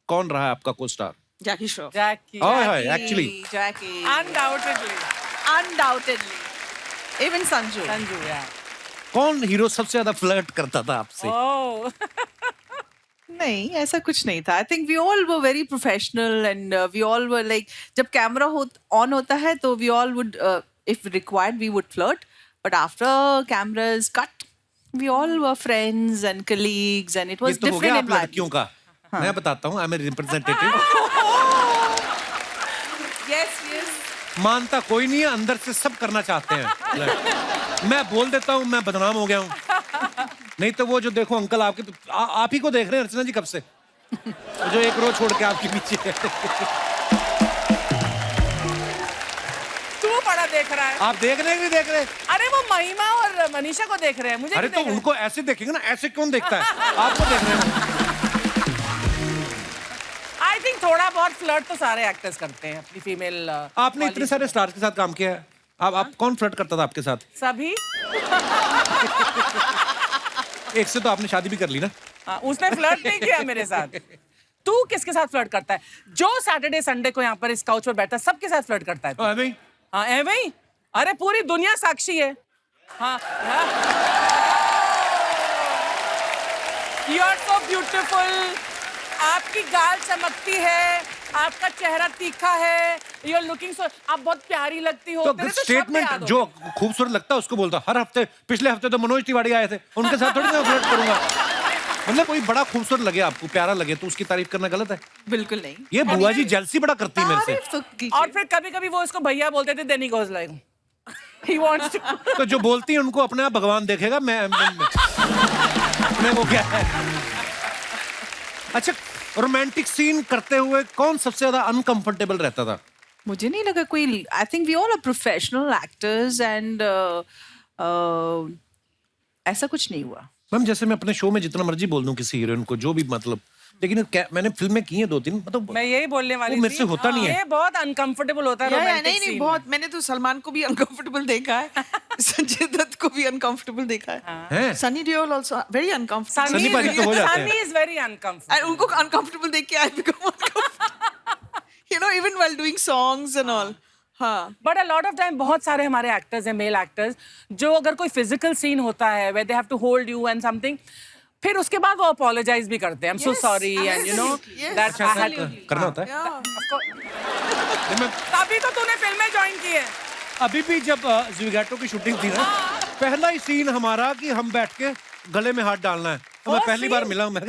कौन रहा है आपका co-star? Jackie Shroff. Jackie. Actually Jackie, undoubtedly. Undoubtedly, even Sanju. Sanju, yeah. कौन हीरो सबसे ज्यादा फ्लर्ट करता था आपसे? ओह। नहीं, ऐसा कुछ नहीं था। I think we all were very professional and we all were like, जब कैमरा ऑन होता है तो we all would, if required we would flirt, but after camera is cut we all were friends and colleagues and it ये वाज तो हो गया डिफरेंट आप लड़कियों का। मैं बताता हूँ, I am representative. Yes yes. मानता कोई नहीं है, अंदर से सब करना चाहते हैं। मैं बोल देता हूँ मैं बदनाम हो गया हूँ। नहीं तो वो जो देखो अंकल आपके तो आप ही को देख रहे हैं अर्चना जी कब से, जो एक रो छोड़ के आपके पीछे है। तू बड़ा देख रहा है। आप देख रहे हैं कि नहीं देख रहे? अरे वो महिमा और मनीषा को देख रहे हैं, मुझे अरे क्यों तो देख उनको ऐसे देखेंगे ना, ऐसे कौन देखता है? आपको देख रहे हैं। आई थिंक थोड़ा बहुत फ्लर्ट तो सारे एक्टर्स करते हैं अपनी फीमेल। आपने इतने सारे स्टार्स के साथ काम किया है, आप कौन फ्लर्ट करता था आपके साथ? सभी। एक से तो आपने शादी भी कर ली ना? हाँ, उसने फ्लर्ट नहीं किया मेरे साथ। तू किसके साथ फ्लर्ट करता है? जो सैटरडे संडे को यहाँ पर इस काउच पर बैठता है सबके साथ फ्लर्ट करता है तू। भाई हाँ एवं ही। अरे पूरी दुनिया साक्षी है। हाँ, यू आर सो ब्यूटीफुल। आपकी गाल चमकती है, आपका चेहरा तीखा है, यू आर लुकिंग सो, आप बहुत प्यारी लगती हो। तो तेरे तो शब्द याद स्टेटमेंट हो जो गए। खूबसूरत लगता है उसको बोलता। हर हफ्ते, पिछले हफ्ते तो मनोज तिवारी आए थे, उनके साथ थोड़ी मैं फ्लर्ट करूंगा। मतलब कोई बड़ा खूबसूरत लगे आपको, प्यारा लगे तो उसकी तारीफ करना गलत है? बिल्कुल नहीं। ये बुआ जी जेलसी बड़ा करती है मेरे से। तारीफ तो कीजिए। और फिर कभी कभी वो इसको भैया बोलते थे, then he goes like He wants to. तो जो बोलती हैं उनको अपने आप भगवान देखेगा। मैं वो क्या है। अच्छा, रोमांटिक सीन करते हुए कौन सबसे ज्यादा अनकंफर्टेबल रहता था? मुझे नहीं लगा कोई, I think we all are professional actors and ऐसा कुछ नहीं हुआ। मैम जैसे मैं अपने शो में जितना मर्जी बोल दूं किसी हीरोइन को जो भी, मतलब, लेकिन मैंने फिल्में की हैं 2-3, मतलब मैं यही बोलने वाली वो मेरे से होता नहीं है। ये बहुत अनकंफर्टेबल होता है रोमांटिक नहीं बहुत, मैंने तो सलमान को भी अनकंफर्टेबल देखा है, संजय दत्त को भी अनकंफर्टेबल देखा है, Sunny Deol also very uncomfortable. Sunny paaji तो हो जाते हैं। Sunny is very uncomfortable. उनको अनकंफर्टेबल देख के I become uncomfortable, you know, even while doing songs and all. हाँ, but a lot of time बहुत सारे हमारे एक्टर्स हैं, मेल एक्टर्स, जो अगर कोई फिजिकल सीन होता है where they have to hold you and something, फिर उसके बाद वो अपोलोजाइज भी करते हैं, I am so sorry and you know that I had करना होता है। तभी तो तूने फिल्में ज्वाइन की है। अभी भी जब ज़िगाटो की शूटिंग थी ना, पहला ही सीन हमारा कि हम बैठ के गले में हाथ डालना है, तो मैं पहली बार मिला हूं, मैं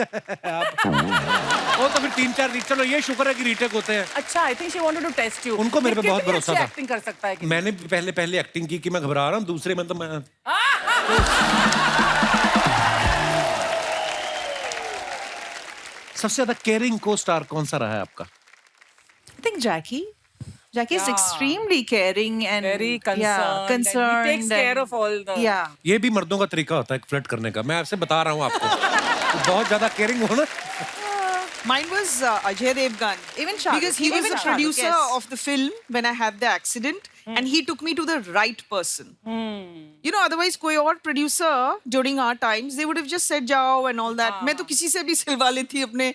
वो तो फिर 3-4 रीट, चलो ये शुक्र है कि रीटेक होते हैं। अच्छा, I think she wanted to test you. उनको मेरे पे बहुत भरोसा था। एक्टिंग कर सकता है कि मैंने पहले एक्टिंग की कि मैं घबरा रहा हूँ, दूसरे में तो मैं सबसे ज्यादा केयरिंग को स्टार कौन सा रहा है आपका? I think Jackie is extremely caring and very concerned. concerned. And he takes care of all the. Yeah. ये भी मर्दों का तरीका होता है फ्लर्ट करने का, मैं आपसे बता रहा हूँ आपको। तो बहुत ज्यादा केयरिंग हो ना। mine was Ajay Devgan. Even Shah Rukh. Because he was Even the Shah Rukh, producer yes. of the film when I had the accident, and he took me to the right person. You know, otherwise कोई और producer during our times they would have just said जाओ and all that. मैं तो किसी से भी सिलवा ली थी अपने,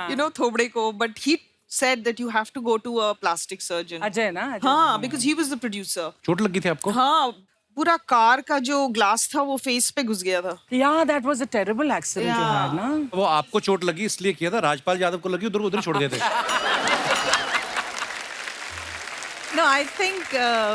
you know, थोबड़े को, but he said that you have to go to a plastic surgeon. Ajay ना? अजय। हाँ, because he was the producer. चोट लगी थी आपको? हाँ, पूरा कार का जो ग्लास था वो फेस पे घुस गया था। Yeah, that was a terrible accident you had, ना? वो आपको चोट लगी इसलिए किया था, राजपाल यादव को लगी उधर छोड़ गए थे। No, I think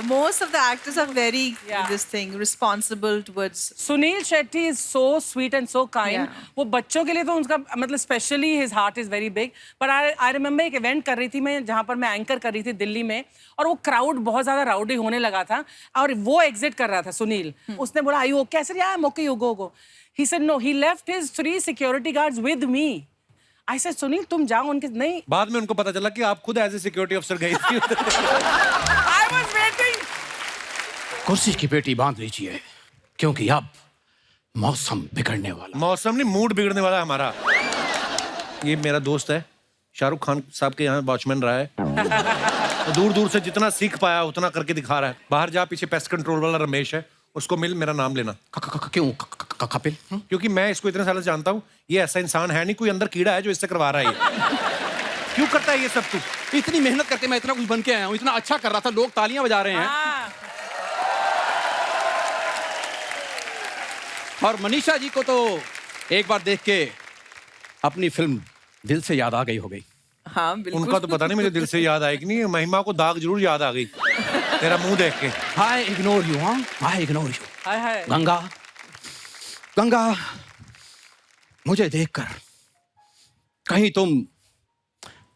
most of the actors are very this thing responsible towards. Sunil Shetty is so sweet and so kind. Yeah. वो बच्चों के लिए तो उनका मतलब specially his heart is very big. But I remember एक इवेंट कर रही थी मैं, जहाँ पर मैं एंकर कर रही थी दिल्ली में, और वो क्राउड बहुत ज्यादा राउडी होने लगा था और वो एग्जिट कर रहा था सुनील। उसने बोला आई ओके? ऐसे I am okay, you go. He said no, he left his 3 security guards with me. I said Sunil तुम जाओ उनके, नहीं। बाद में उनको पता चला कि आप खुद एज ए सिक्योरिटी अफसर गई थी। I was waiting. कुर्सी की पेटी बांध लीजिए क्योंकि अब मौसम बिगड़ने वाला। मौसम नहीं, मूड बिगड़ने वाला हमारा। ये मेरा दोस्त है, शाहरुख खान साहब के यहाँ वॉचमैन रहा है, तो दूर दूर से जितना सीख पाया उतना करके दिखा रहा है। बाहर जा, पीछे पेस्ट कंट्रोल वाला रमेश है, उसको मिल, मेरा नाम लेना। क्यों कपिल? क्योंकि मैं इसको इतने सालों से जानता हूँ, ये ऐसा इंसान है नहीं, कोई अंदर कीड़ा है जो इससे करवा रहा है ये। क्यों करता है ये सब तू? इतनी मेहनत करके मैं इतना कुछ बन के आया हूँ, इतना अच्छा कर रहा था, लोग तालियां बजा रहे हैं। और मनीषा जी को तो एक बार देख के अपनी फिल्म दिल से याद आ गई हो गई। हाँ बिल्कुल। उनका तो पता नहीं मुझे दिल से याद आएगी नहीं, महिमा को दाग जरूर याद आ गई तेरा मुंह देख के। I ignore you, हाँ? I ignore you. हाय गंगा, मुझे देखकर कहीं तुम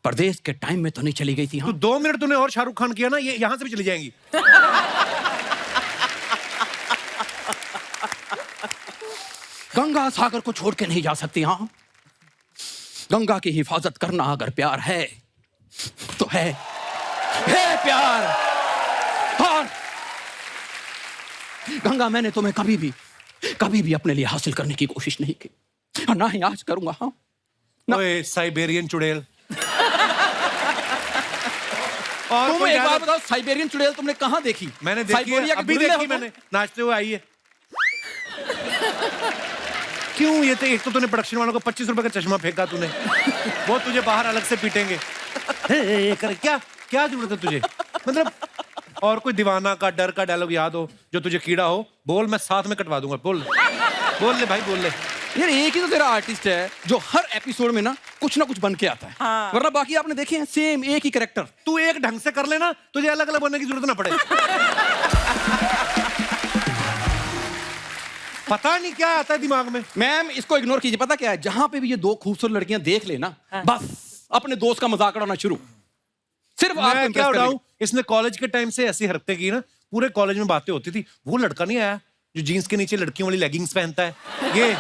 परदेश के टाइम में तो नहीं चली गई थी? तू हाँ? 2 मिनट तूने और शाहरुख खान किया ना, ये यहाँ से भी चली जाएंगी। गंगा सागर को छोड़ के नहीं जा सकती। हाँ, गंगा की हिफाजत करना अगर प्यार है तो है प्यार। और गंगा, मैंने तुम्हें कभी भी अपने लिए हासिल करने की कोशिश नहीं की, और ना ही आज करूंगा। हाँ, ओए साइबेरियन चुड़ैल। और तुम कोई एक ज्यादा- बार बताओ, साइबेरियन चुड़ैल तुमने कहाँ देखी? मैंने देखी है, साइबेरिया के अभी गुरिल्ला देखी होते हैं। मैंने, नाचते हुए आई है। क्यों? ये तो एक तो तूने प्रोडक्शन वालों को 25 रुपए का चश्मा फेंका तूने, वो तुझे बाहर अलग से पीटेंगे। क्या जरूरत है तुझे? मतलब, और कोई दीवाना का डर का डायलॉग याद हो जो तुझे कीड़ा हो, बोल, मैं साथ में कटवा दूंगा। बोल ले भाई, बोल ले। यार एक ही तो तेरा आर्टिस्ट है जो हर एपिसोड में ना कुछ बन के आता है। हाँ। वरना बाकी आपने देखे हैं सेम एक ही कैरेक्टर। तू एक ढंग से कर लेना, तुझे अलग अलग बनने की जरूरत ना पड़े। पता नहीं क्या आता है दिमाग में। मैम इसको इग्नोर कीजिए, पता क्या है, जहां पे भी ये 2 खूबसूरत लड़कियां देख लेना, बस अपने दोस्त का मजाक उड़ाना शुरू। सिर्फ आपको मैं impress क्या करने उड़ाऊं? इसने कॉलेज के टाइम से ऐसी हरकतें की ना, पूरे कॉलेज में बातें होती थी, वो लड़का नहीं आया जो जीन्स के नीचे लड़कियों वाली लेगिंग्स पहनता है, ये।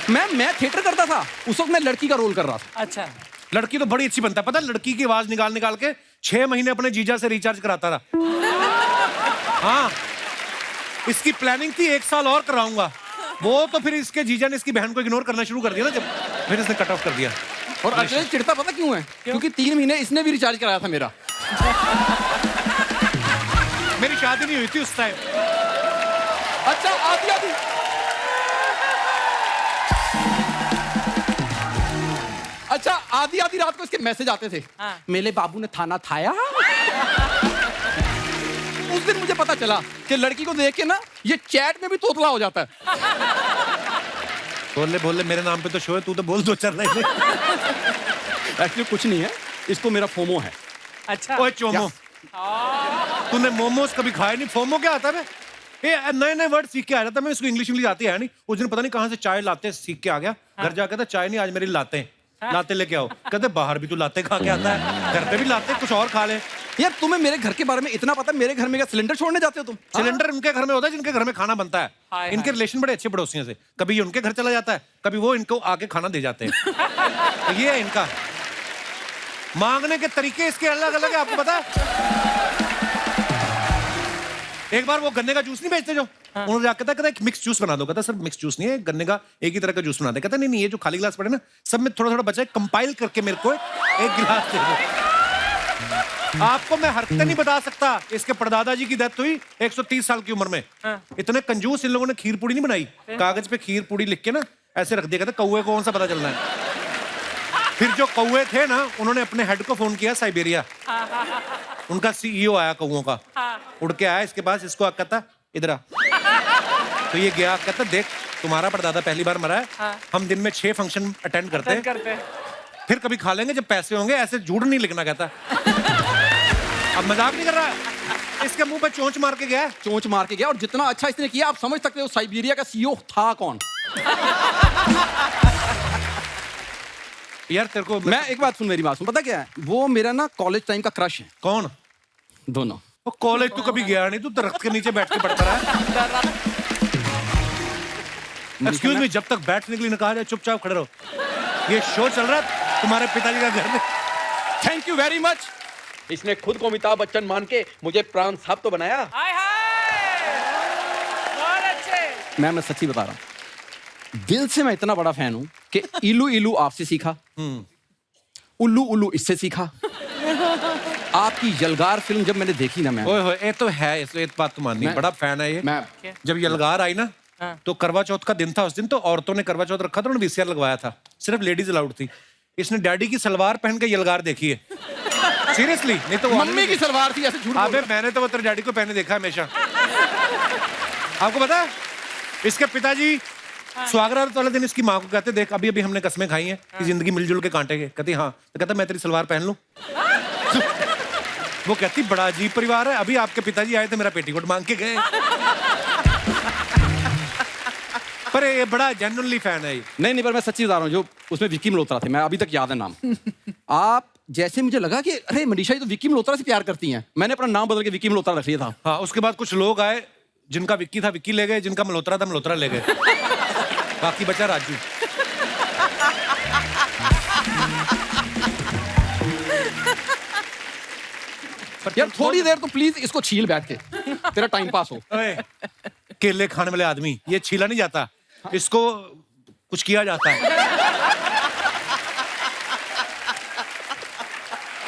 मैं थिएटर करता था, उस वक्त मैं लड़की का रोल कर रहा था। अच्छा, लड़की तो बड़ी अच्छी बनता है, पता है, लड़की की आवाज निकाल निकाल के 6 महीने अपने जीजा से रिचार्ज कराता रहा। हाँ, इसकी प्लानिंग थी 1 साल और कराऊंगा, वो तो फिर इसके जीजा ने इसकी बहन को इग्नोर करना शुरू कर दिया ना, जब फिर इसने कट ऑफ कर दिया। और अखिलेश चिढ़ता पता क्यों है? क्योंकि 3 महीने इसने भी रिचार्ज कराया था मेरा। मेरी शादी नहीं हुई थी उस टाइम। अच्छा, आधी आधी अच्छा आधी आधी रात को इसके मैसेज आते थे। हाँ। मेरे बाबू ने थाना थाया। उस दिन मुझे पता चला कि लड़की को देख के ना ये चैट में भी तोतला हो जाता है। बोल ले मेरे नाम पे तो शो है, तू तो बोल 2-4 लाइन। एक्चुअली कुछ नहीं है, इसको मेरा फोमो है। अच्छा। ओए चोमो, तूने मोमोज कभी खाए नहीं, फोमो क्या आता है? ये नए नए वर्ड सीख के आ जाता है, मैं इसको इंग्लिश आती है नहीं। उस दिन पता नहीं कहाँ से चाय लाते सीख के आ गया, घर जाकर था चाय नहीं आज मेरी लाते लाते लेके आओ। कहते बाहर भी तू लाते खा के आता है, घर पे भी लाते, कुछ और खा ले। यार तुम्हें मेरे घर के बारे में इतना पता है? मेरे घर में क्या सिलेंडर छोड़ने जाते हो तुम? सिलेंडर उनके घर में होता है जिनके घर में खाना बनता है। हाय, इनके रिलेशन बड़े अच्छे पड़ोसियों से, कभी ये उनके घर चला जाता है, कभी वो इनको आके खाना दे जाते हैं। तो ये है इनका मांगने के तरीके, इसके अलग अलग है, आपको पता है? एक बार वो गन्ने का जूस नहीं बेचते जो, उन्होंने जाकर कहता एक मिक्स जूस बना दो। कहता सर मिक्स जूस नहीं है, गन्ने का एक ही तरह का जूस बना दे। कहता नहीं ये जो खाली गिलास पड़े ना, सब में थोड़ा थोड़ा बचा है, कंपाइल करके मेरे को एक गिलास दे दो। आपको मैं हरकतें नहीं बता सकता। इसके परदादा जी की डेथ हुई 130 साल की उम्र में। इतने कंजूस इन लोगों ने खीर पूड़ी नहीं बनाई, कागज पे खीर पूड़ी लिख के ना ऐसे रख दिया। कहते कौवे को कौन सा पता चलना है। फिर जो कौवे थे ना, उन्होंने अपने हेड को फोन किया साइबेरिया, उनका CEO आया कौवों का, उड़ के आया इसके पास, इसको कहता इधर आ। तो ये गया, कहता देख तुम्हारा परदादा पहली बार मरा है, हम दिन में 6 फंक्शन अटेंड करते हैं, फिर कभी खा लेंगे जब पैसे होंगे, ऐसे झूठ नहीं लिखना। कहता अब मजाक नहीं कर रहा है, इसके मुंह पे चोंच मार के गया। चोंच मार के गया, और जितना अच्छा इसने किया आप समझ सकते हो साइबेरिया का CEO था कौन। यार तेरे को मैं एक बात सुन, मेरी बात सुन, पता क्या है, वो मेरा ना कॉलेज टाइम का क्रश है। कौन? दोनों। वो कॉलेज तू कभी गया नहीं, तू दरख्त के नीचे बैठ के पढ़ता रहा। एक्सक्यूज मी, जब तक बैठने के लिए कहा जाए चुपचाप खड़े रहो। ये शो चल रहा है तुम्हारे पिताजी का घर में। Thank you very much. इसने खुद को अमिताभ बच्चन मान के मुझे प्राण साहब तो बनाया। हाय हाय, बहुत अच्छे। मैं सच्ची बता रहा हूँ, दिल से मैं इतना बड़ा फैन हूं कि इलू इलू आपसे सीखा, उल्लू उल्लू इससे सीखा। आपकी यलगार फिल्म जब मैंने देखी ना, मैं ओए होए, ये तो है, ये बात तो माननी, बड़ा फैन है ये। मैं जब यलगार आई ना, तो करवा चौथ का दिन था, उस दिन तो औरतों ने करवा चौथ रखा था, उन्होंने VCR लगवाया था, सिर्फ लेडीज अलाउड थी। इसने डैडी की सलवार पहन के यलगार देखी है, सीरियसली। नहीं तो मम्मी की सलवार थी, ऐसे झूठ बोल अबे मैंने तो वो तेरे डैडी को पहने देखा है हमेशा। आपको पता है, इसके पिताजी स्वागरात वाले दिन इसकी माँ को कहते देख अभी अभी हमने कसमें खाई हैं कि जिंदगी मिलजुल के काटेंगे। कहती हाँ, तो कहता मैं तेरी सलवार पहन लूं। वो कहती बड़ा अजीब परिवार है, अभी आपके पिताजी आए थे मेरा पेटीकोट मांग के गए। पर ये बड़ा जेन्युइनली फैन है ये। नहीं, पर मैं सच्ची बता रहा हूँ, जो उसमें विक्की मल्होत्रा थे, मैं अभी तक याद है नाम। आप जैसे मुझे लगा कि अरे मनीषा जी तो विक्की मल्होत्रा से प्यार करती हैं, मैंने अपना नाम बदल के विक्की मल्होत्रा रख लिया था। हाँ, उसके बाद कुछ लोग आए, जिनका विक्की था विक्की ले गए, जिनका मल्होत्रा था मल्होत्रा ले गए, बाकी बचा राजू। यार थोड़ी देर तो प्लीज इसको छील बैठ के, तेरा टाइम पास हो। ओए, केले खाने वाले आदमी, ये छीला नहीं जाता, इसको कुछ किया जाता है।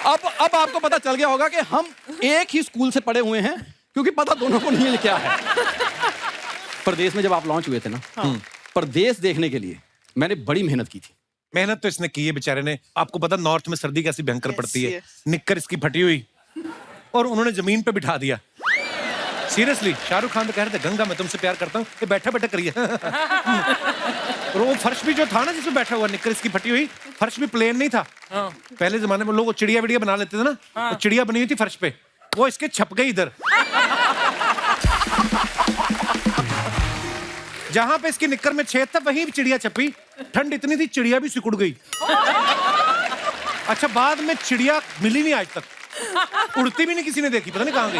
अब आपको पता चल गया होगा कि हम एक ही स्कूल से पढ़े हुए हैं, क्योंकि पता दोनों को नहीं है क्या है। परदेश में जब आप लॉन्च हुए थे ना, परदेश देखने के लिए मैंने बड़ी मेहनत की थी। मेहनत तो इसने की है बेचारे ने। आपको पता नॉर्थ में सर्दी कैसी भयंकर पड़ती है, निक्कर इसकी फटी हुई, और उन्होंने जमीन पे बिठा दिया। सीरियसली, शाहरुख खान तो कह रहे थे गंगा मैं तुमसे प्यार करता हूँ, ये बैठा बैठा करिए। और वो फर्श भी जो था ना जिसमें बैठा हुआ, निक्कर इसकी फटी हुई, फर्श भी प्लेन नहीं था। पहले जमाने में लोग चिड़िया विड़िया बना लेते थे ना, तो चिड़िया बनी हुई थी फर्श पे, वो इसके छप गई इधर। जहां पे इसकी निक्कर में छेद था वहीं चिड़िया छपी, ठंड इतनी थी चिड़िया भी सिकुड़ गई। अच्छा, बाद में चिड़िया मिली नहीं आज तक। उड़ती भी नहीं किसी ने देखी, पता नहीं कहाँ गई।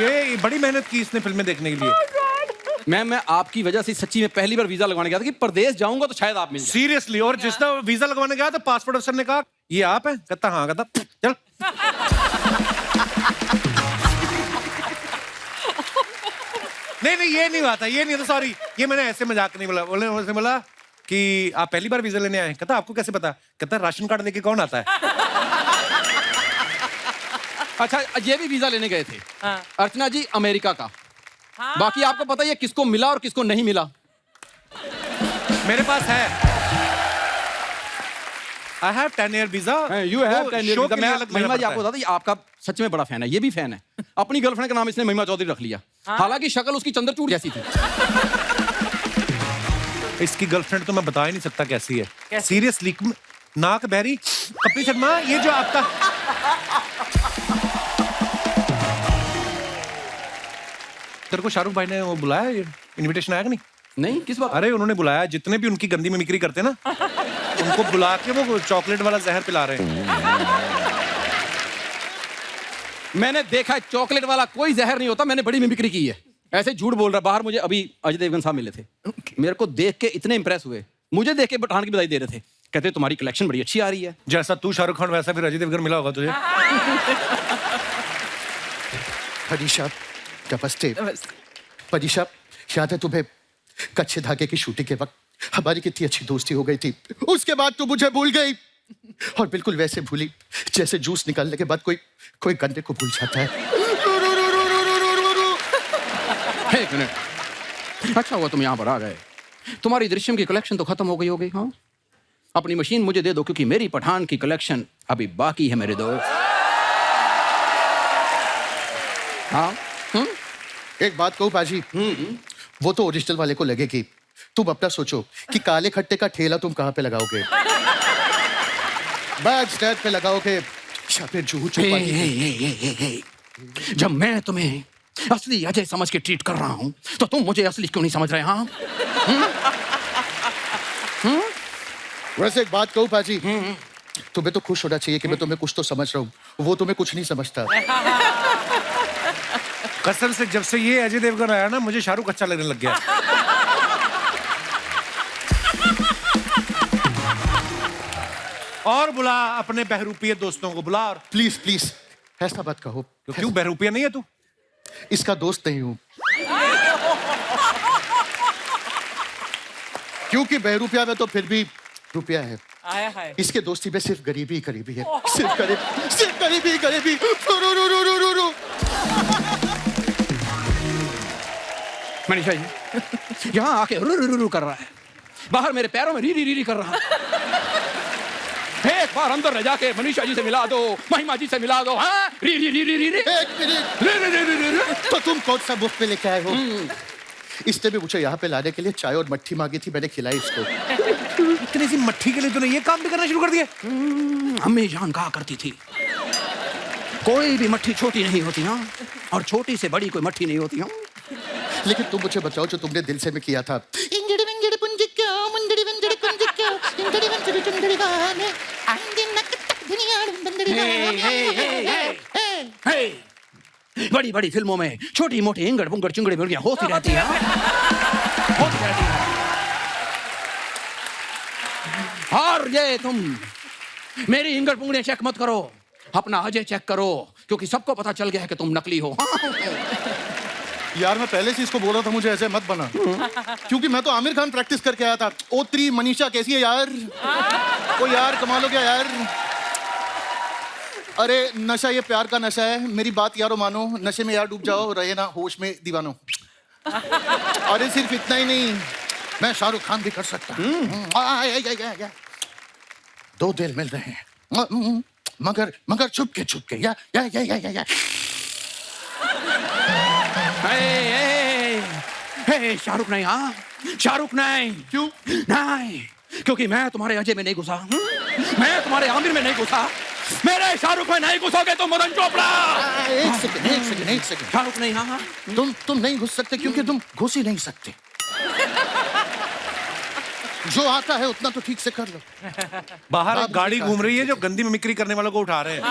ये बड़ी मेहनत की इसने फिल्में देखने के लिए। मैं आपकी वजह से सच्ची में पहली बार वीजा लगवाने गया था कि प्रदेश जाऊंगा तो शायद आप मिल जाए। सीरियसली। और जिस दिन वीजा लगवाने गया तो पासपोर्ट अफसर ने कहा ये आप हैं? कहता हाँ। कहता चल। नहीं ये नहीं हुआ था, ये नहीं था, सॉरी। ये मैंने ऐसे मजाक नहीं बोला। बोला कि आप पहली बार वीजा लेने आए? कहता आपको कैसे पता? कहता राशन कार्ड लेके कौन आता है? अच्छा, ये भी वीजा लेने गए थे। हाँ। अर्चना जी अमेरिका का। बाकी आपको पता है किसको मिला और किसको नहीं मिला? मेरे पास है। I have 10-year visa. You have 10-year show visa। के लिए मैं अलग महिमा जी लेना आपको पड़ता बता ये आपका सच में बड़ा फैन है, ये भी फैन है। अपनी गर्लफ्रेंड का नाम इसने महिमा चौधरी रख लिया। हालांकि शक्ल उसकी चंद्रचूड़ जैसी थी। है। इसकी गर्लफ्रेंड तो मैं बता ही नहीं सकता कैसी है। सीरियसली। नाक बहरी। कपिल शर्मा, ये जो आपका तेरे को शाहरुख भाई ने वो बुलाया, इनविटेशन आया कि नहीं? नहीं, किस बात? अरे उन्होंने बुलाया, जितने भी उनकी गंदी मिमिक्री करते ना उनको बुला के वो चॉकलेट वाला जहर पिला रहे हैं। मैंने देखा है चॉकलेट वाला कोई जहर नहीं होता, मैंने बड़ी मिमिक्री की है। ऐसे झूठ बोल रहा। बाहर मुझे अभी अजय देवगन साहब मिले थे। मेरे को देख के इतने इंप्रेस हुए, मुझे देख के पठान की बधाई दे रहे थे। कहते तुम्हारी कलेक्शन बड़ी अच्छी आ रही है। जैसा तू शाहरुख खान वैसा फिर अजय देवगन मिला होगा तुझे। परीशा नमस्ते। परीशा, याद है तुम्हें कच्चे धागे की शूटिंग के वक्त हमारी कितनी अच्छी दोस्ती हो गई थी? उसके बाद तू मुझे भूल गई, और बिल्कुल वैसे भूली जैसे जूस निकालने के बाद कोई गन्ने को भूल जाता है। एक मिनट, अच्छा हुआ तुम यहाँ पर आ गए। तुम्हारी दृश्यम की कलेक्शन तो खत्म हो गई होगी। हाँ, अपनी मशीन मुझे दे दो, क्योंकि मेरी पठान की कलेक्शन अभी बाकी है मेरे दोस्त। हाँ। एक बात कहूँ पाजी, वो तो ओरिजिनल वाले को लगेगी। तुम अपना सोचो कि काले खट्टे का ठेला तुम कहाँ पे लगाओगे? बैक स्टैंड पे लगाओगे या फिर जूहू चौपाटी पे? जब मैं तुम्हें असली अजय समझ के ट्रीट कर रहा हूं तो तुम मुझे असली क्यों नहीं समझ रहे? हाँ, वैसे एक बात कहूँ पाजी, तुम्हें तो खुश होना चाहिए कि मैं तुम्हें कुछ तो समझ रहा हूँ, वो तुम्हें कुछ नहीं समझता। कसम से जब से ये अजय देवगन आया ना, मुझे शाहरुख अच्छा लगने लग गया। और बुला अपने बहरूपिये दोस्तों को बुला। और प्लीज प्लीज ऐसा मत कहो। क्यों बहरूपिया नहीं है तू? इसका दोस्त नहीं हूं, क्योंकि बहरूपिया में तो फिर भी रुपया है। इसके दोस्ती में सिर्फ गरीबी ही गरीबी है। सिर्फ गरीबी गरीबी। मनीषा जी यहाँ आके रू रू रू कर रहा है, बाहर मेरे पैरों में री री री कर रहा है। एक बार अंदर रह जाके मनीषा जी से मिला दो, महिमा जी से मिला दो। हाँ, री री री री री री। एक मिनट, री री री री री। तो तुम कौन सा मुफ्त पे लेके आए हो? इसने भी मुझे यहाँ पे लाने के लिए चाय और मट्ठी मांगी थी, मैंने खिलाई इसको। इतनी सी मट्ठी के लिए तूने ये काम भी करना शुरू कर दिया? अम्मी जान कहा करती थी कोई भी मट्ठी छोटी नहीं होती। हाँ, और छोटी से बड़ी कोई मट्ठी नहीं होती। हाँ, लेकिन तुम मुझे बताओ जो तुमने दिल से में किया था। बड़ी बड़ी फिल्मों में छोटी मोटी इंगड़ बुंगड़ चिंगड़ी मुर्गियां होती रहती हैं। होती रहती हैं। और ये तुम मेरी इंगड़ बुंगड़ियां चेक मत करो, अपना अजय चेक करो, क्योंकि सबको पता चल गया है कि तुम नकली हो। यार मैं पहले से इसको बोल रहा था मुझे ऐसे मत बना, क्योंकि मैं तो आमिर खान प्रैक्टिस करके आया था। ओ3 मनीषा कैसी है यार? ओ यार कमाल हो गया यार। अरे नशा ये प्यार का नशा है, मेरी बात यारो मानो, नशे में यार डूब जाओ, रहे ना होश में दीवानो। अरे सिर्फ इतना ही नहीं, मैं शाहरुख खान भी कर सकता हूँ। दो दिल मिल रहे हैं मगर छुप के या शाहरुख नहीं। हाँ, शाहरुख नहीं। क्यों नहीं? क्योंकि मैं तुम्हारे अजय में नहीं घुसा, मैं तुम्हारे आमिर में नहीं घुसा, मेरे शाहरुख में नहीं घुसोगे तुम मदन चोपड़ा। एक सेकंड शाहरुख नहीं। हाँ, तुम नहीं घुस सकते क्योंकि तुम घुस ही नहीं सकते। जो आता है उतना तो ठीक से कर लो। बाहर आप एक गाड़ी मुझे घूम रही है जो गंदी मिमिक्री करने वालों को उठा रहे हैं।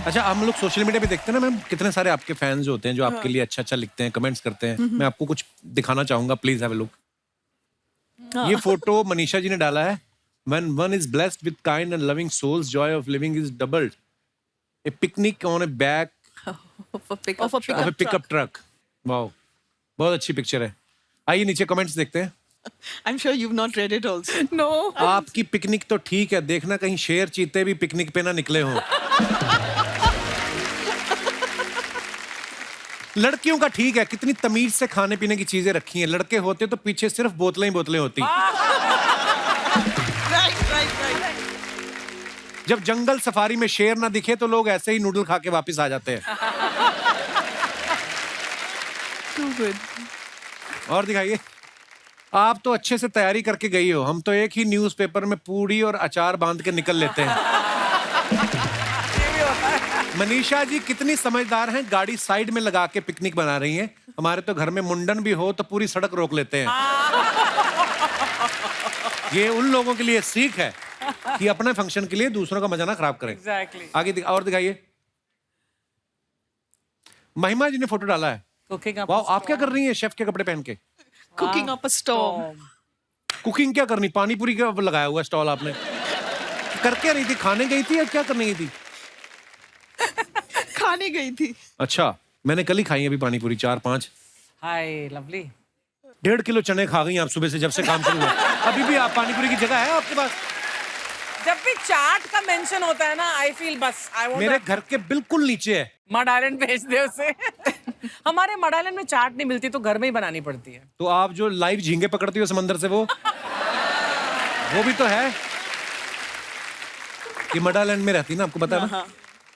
अच्छा, हम लोग सोशल मीडिया पे देखते हैं ना मैम, कितने सारे आपके फैंस होते हैं जो आपके लिए अच्छा अच्छा लिखते हैं, कमेंट्स करते हैं। मैं आपको कुछ दिखाना चाहूंगा, प्लीज हैव अ लुक। ये फोटो मनीषा जी ने डाला है। When one is blessed with kind and loving souls, joy of living is doubled. A picnic on a back Of a pickup Of a truck. of a pickup truck. Wow, बहुत अच्छी पिक्चर है। आइए नीचे कमेंट्स देखते हैं। I'm sure you've not read it also. No. आपकी पिकनिक तो ठीक है, देखना कहीं शेर चीते भी पिकनिक पे ना निकले हों। लड़कियों का ठीक है, कितनी तमीज से खाने पीने की चीजें रखी हैं। लड़के होते तो पीछे सिर्फ बोतलें ही बोतलें होती। Right. जब जंगल सफारी में शेर ना दिखे तो लोग ऐसे ही नूडल खा के वापस आ जाते हैं। Too good. और दिखाइए। आप तो अच्छे से तैयारी करके गई हो, हम तो एक ही न्यूज़पेपर में पूड़ी और अचार बांध के निकल लेते हैं। मनीषा जी कितनी समझदार हैं, गाड़ी साइड में लगा के पिकनिक बना रही हैं। हमारे तो घर में मुंडन भी हो तो पूरी सड़क रोक लेते हैं। ये उन लोगों के लिए सीख है कि अपने फंक्शन के लिए दूसरों का मजा ना खराब करें। Exactly. आगे और दिखाइए। महिमा जी ने फोटो डाला है। Cooking up. वाह, आप क्या कर रही हैं शेफ के कपड़े पहन के? Cooking up a storm. Cooking क्या करनी? पानी पूरी का लगाया हुआ स्टॉल आपने? करके रही थी, खाने गई थी या क्या करने गई थी? खाने गई थी। अच्छा, मैंने कल ही खाई है अभी पानी पूरी 4-5। Hi, lovely. 1.5 किलो चने खा गई आप सुबह से, जब से काम शुरू हुआ। अभी भी आप पानी पूरी की जगह है आपके पास? जब भी चाट का मेंशन होता है ना, आई फील बस आई वांट मेरे घर के बिल्कुल नीचे है। मड आइलैंड भेज दे उसे। हमारे मड आइलैंड में चाट नहीं मिलती तो घर में ही बनानी पड़ती है। तो आप जो लाइव झींगे पकड़ती हो समंदर से, वो भी तो है। ये मडालैंड में रहती ना, आपको पता है ना?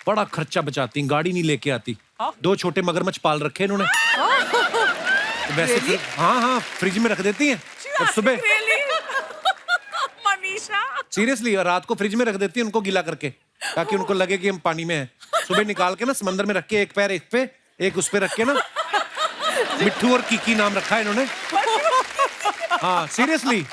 बड़ा खर्चा बचाती, गाड़ी नहीं लेके आती। 2 छोटे मगरमच्छ पाल रखे इन्होंने। वैसे हाँ, फ्रिज में रख देती हैं और सुबह मनीषा सीरियसली, और रात को फ्रिज में रख देती है उनको गीला करके, ताकि उनको लगे कि हम पानी में हैं। सुबह निकाल के ना समंदर में रख के, एक पैर एक पे एक उस पे रख के ना, मिट्ठू और कीकी नाम रखा है इन्होंने। हाँ सीरियसली।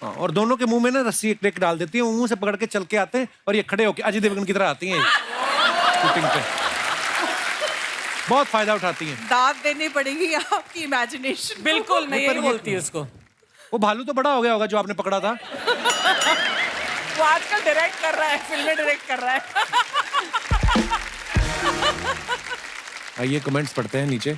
हाँ, और दोनों के मुंह में ना रस्सी एक डाल देती है, मुंह से पकड़ के चल के आते हैं और ये खड़े होके अजय देवगन की तरह आती हैं शूटिंग पे। बहुत फायदा उठाती हैं। दाद देनी पड़ेगी आपकी इमेजिनेशन। बिल्कुल, मैं यही बोलती हूँ उसको। वो भालू तो बड़ा हो गया होगा जो आपने पकड़ा था। वो आजकल डायरेक्ट कर रहा है, फिल्में डायरेक्ट कर रहा है। आइए कमेंट्स पढ़ते हैं नीचे।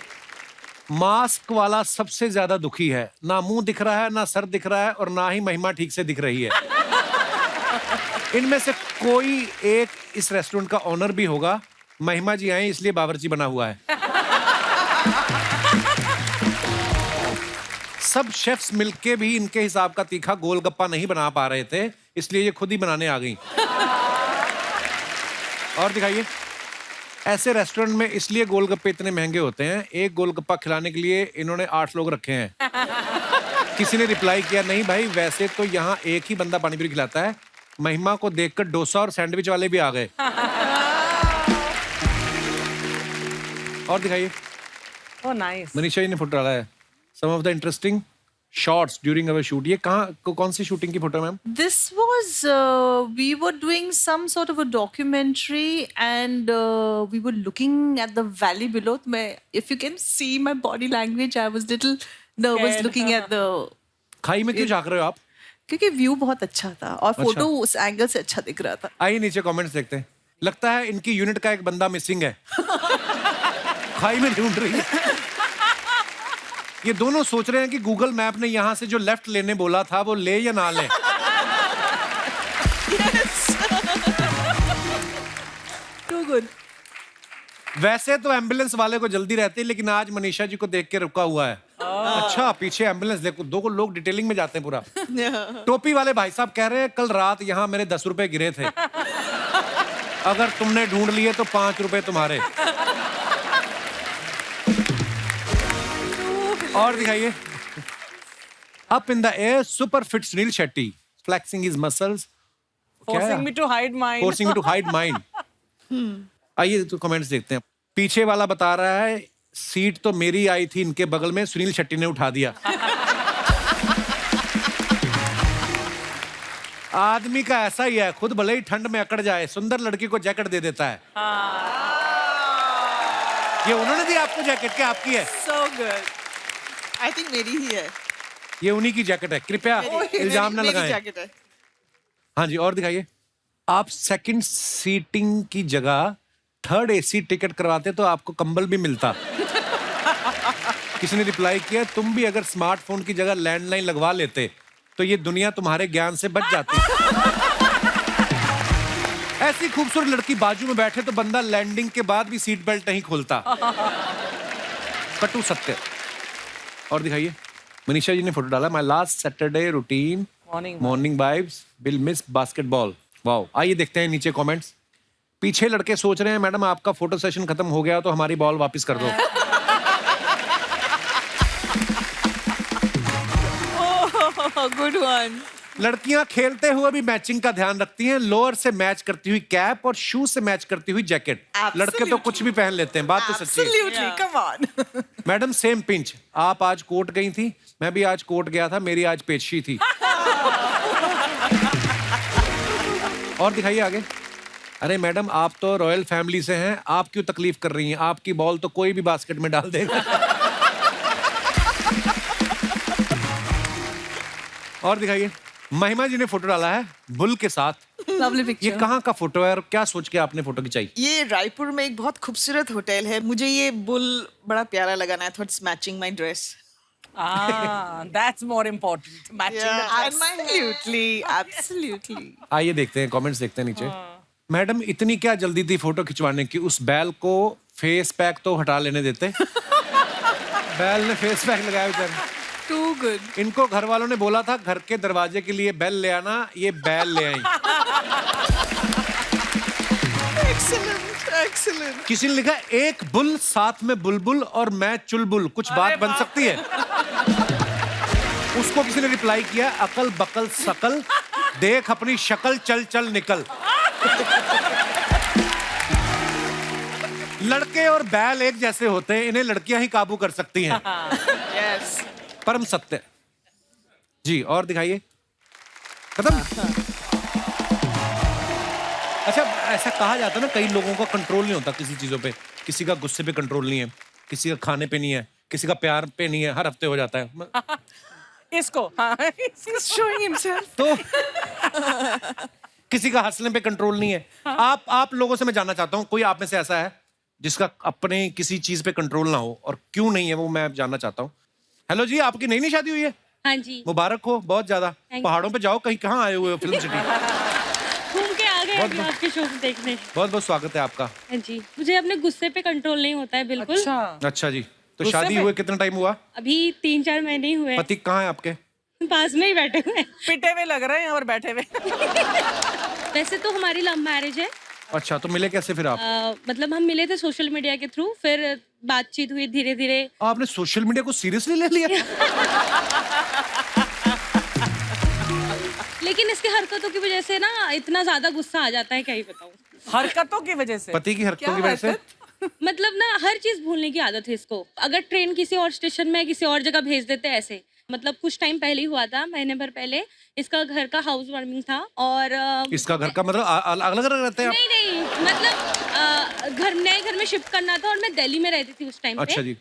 मास्क वाला सबसे ज्यादा दुखी है, ना मुंह दिख रहा है, ना सर दिख रहा है और ना ही महिमा ठीक से दिख रही है। इनमें से कोई एक इस रेस्टोरेंट का ऑनर भी होगा। महिमा जी आए इसलिए बावर्ची बना हुआ है। सब शेफ्स मिलके भी इनके हिसाब का तीखा गोलगप्पा नहीं बना पा रहे थे, इसलिए ये खुद ही बनाने आ गई। और दिखाइए। ऐसे रेस्टोरेंट में इसलिए गोलगप्पे इतने महंगे होते हैं, एक गोलगप्पा खिलाने के लिए इन्होंने 8 लोग रखे हैं। किसी ने रिप्लाई किया, नहीं भाई वैसे तो यहाँ एक ही बंदा पानी पूरी खिलाता है। महिमा को देखकर डोसा और सैंडविच वाले भी आ गए। और दिखाइए। Oh, nice. मनीषा जी ने फोटो डाला है। Some of the interesting shots during our shoot. ये कौन सी शूटिंग की फोटो है ma'am? This was we were doing some sort of a documentary and we were looking at the valley below. If you can see my body language, I was little nervous looking at the. खाई में क्यों झांक रहे हो आप? क्योंकि व्यू बहुत अच्छा था और फोटो उस एंगल से अच्छा दिख रहा था। आइए नीचे कमेंट्स देखते हैं। लगता है इनकी यूनिट का एक बंदा मिसिंग है। खाई में ढूंढ रही है। ये दोनों सोच रहे हैं कि गूगल मैप ने यहाँ से जो लेफ्ट लेने बोला था वो ले या ना ले। Too good. वैसे तो एम्बुलेंस वाले को जल्दी रहती है, लेकिन आज मनीषा जी को देख के रुका हुआ है। अच्छा, पीछे एम्बुलेंस देखो, 2 लोग डिटेलिंग में जाते हैं पूरा। टोपी वाले भाई साहब कह रहे हैं कल रात यहाँ मेरे 10 रुपए गिरे थे, अगर तुमने ढूंढ लिए तो 5 रुपए तुम्हारे। और दिखाइए। Up in the air super fit Suniel Shetty flexing his muscles, Forcing me to hide mine. Forcing me to hide mind. आइए तो कमेंट्स देखते हैं। पीछे वाला बता रहा है सीट तो मेरी आई थी इनके बगल में, सुनील शेट्टी ने उठा दिया। आदमी का ऐसा ही है, खुद भले ही ठंड में अकड़ जाए, सुंदर लड़की को जैकेट दे देता है। ये उन्होंने दी आपको जैकेट, क्या आपकी है? So good. I think मेरी ही है। ये उन्हीं की जैकेट है, कृपया इल्जाम ना मेरी लगाएं। जैकेट है। हाँ जी, और दिखाइए। आप सेकंड सीटिंग की जगह थर्ड एसी टिकट करवाते तो आपको कंबल भी मिलता। किसी ने रिप्लाई किया, तुम भी अगर स्मार्टफोन की जगह लैंडलाइन लगवा लेते तो ये दुनिया तुम्हारे ज्ञान से बच जाती। ऐसी खूबसूरत लड़की बाजू में बैठे तो बंदा लैंडिंग के बाद भी सीट बेल्ट नहीं खोलता। कटु सत्य। और दिखाइए, मनीषा जी ने फोटो डाला, my last Saturday routine morning vibes will miss basketball. Wow, आइए देखते हैं नीचे कमेंट्स। पीछे लड़के सोच रहे हैं मैडम आपका फोटो सेशन खत्म हो गया तो हमारी बॉल वापस कर दो। Good one. लड़कियां खेलते हुए भी मैचिंग का ध्यान रखती हैं, लोअर से मैच करती हुई कैप और शू से मैच करती हुई जैकेट। लड़के तो कुछ भी पहन लेते हैं, बात तो सच्ची है। Absolutely, come on. Madam same pinch, आप आज कोर्ट गई थी, मैं भी आज कोर्ट गया था, मेरी आज पेशी थी। और दिखाइए आगे। अरे मैडम आप तो रॉयल फैमिली से हैं, आप क्यों तकलीफ कर रही हैं, आपकी बॉल तो कोई भी बास्केट में डाल देगा। और दिखाइए, महिमा जी ने फोटो डाला है बुल के साथ। लवली ये पिक्चर। कहाँ का फोटो है और क्या सोच के आपने फोटो खिंचाई? ये रायपुर में एक बहुत खूबसूरत होटल है, मुझे ये बुल बड़ा प्यारा लगा ना, I thought it's matching my dress. That's more important. Matching the dress. Absolutely, absolutely. आइए देखते हैं कमेंट्स, देखते हैं नीचे। मैडम इतनी क्या जल्दी थी फोटो खिंचवाने की, उस बैल को फेस पैक तो हटा लेने देते। बैल ने फेस पैक लगाया बेचारे। Too good. इनको घर वालों ने बोला था घर के दरवाजे के लिए बैल ले आना, ये बैल ले आई। Excellent, excellent. किसी ने लिखा एक बुल साथ में बुलबुल और मैं चुलबुल, कुछ बात बन सकती है? उसको किसी ने रिप्लाई किया, अकल बकल सकल देख अपनी शक्ल चल चल निकल। लड़के और बैल एक जैसे होते हैं, इन्हें लड़कियां ही काबू कर सकती हैं। Yes. परम सत्य जी। और दिखाइए, खत्म। अच्छा, ऐसा कहा जाता है ना, कई लोगों का कंट्रोल नहीं होता किसी चीजों पे, किसी का गुस्से पे कंट्रोल नहीं है, किसी का खाने पे नहीं है, किसी का प्यार पे नहीं है, हर हफ्ते हो जाता है। इसको He's showing himself. तो किसी का हंसने पे कंट्रोल नहीं है। आप लोगों से मैं जानना चाहता हूँ, कोई आप में से ऐसा है जिसका अपने किसी चीज पे कंट्रोल ना हो, और क्यों नहीं है वो मैं जानना चाहता हूँ। हेलो जी, आपकी नई शादी हुई है? हाँ जी, मुबारक हो बहुत ज्यादा। पहाड़ों पे जाओ, कहीं कहाँ आए हुए हो फिल्म सिटी? घूम के आ गए अभी आपके शो देखने। बहुत बहुत स्वागत है आपका। हाँ जी, मुझे अपने गुस्से पे कंट्रोल नहीं होता है बिल्कुल। अच्छा जी, तो गुस्से शादी पे? हुए कितना टाइम हुआ? अभी 3-4 महीने ही हुए। पति कहाँ है आपके? पास में ही बैठे हुए हैं। पिटे हुए लग रहे हैं और बैठे हुए। वैसे तो हमारी लव मैरिज है। अच्छा, तो मिले कैसे फिर आप? मतलब हम मिले थे सोशल मीडिया के थ्रू, फिर बातचीत हुई धीरे धीरे। आपने सोशल मीडिया को सीरियसली ले लिया? लेकिन इसकी हरकतों की वजह से ना इतना ज्यादा गुस्सा आ जाता है, क्या ही बताऊं। हरकतों की वजह से? पति की हरकतों की वजह से? मतलब ना हर चीज भूलने की आदत है इसको। अगर ट्रेन किसी और स्टेशन में किसी और जगह भेज देते हैं ऐसे। मतलब कुछ टाइम पहले ही हुआ था, महीने भर पहले, इसका घर का हाउस वार्मिंग था और इसका घर का मतलब अलग अलग रहते हैं आप? नहीं मतलब घर नए घर में शिफ्ट करना था और मैं दिल्ली में रहती थी उस टाइम पे। अच्छा जी।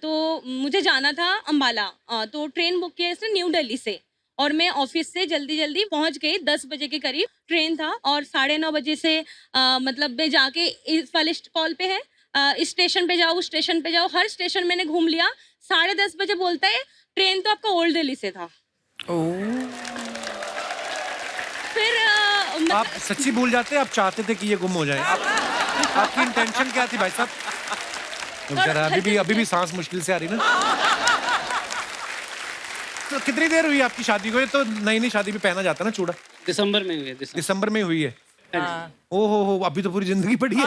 तो मुझे जाना था अंबाला। तो ट्रेन बुक किया इसने न्यू दिल्ली से, और मैं ऑफिस से जल्दी जल्दी पहुंच गई। 10 बजे के करीब ट्रेन था और 9:30 बजे से मतलब मैं जाके इस वाले कॉल पे है, इस स्टेशन पे जाओ, उस स्टेशन पे जाओ, हर स्टेशन मैंने घूम लिया। 10:30 बजे बोलता है ट्रेन तो आपका ओल्ड दिल्ली से था। फिर आप सच्ची भूल जाते, आप चाहते थे कि ये गुम हो जाए? आपकी इंटेंशन क्या थी भाई साहब? जरा अभी भी सांस मुश्किल से आ रही ना। तो कितनी देर हुई आपकी शादी को? ये तो नई शादी में पहना जाता है ना चूड़ा। दिसंबर में हुई है। दिसंबर में हुई है? ओ हो, अभी तो पूरी जिंदगी पड़ी है।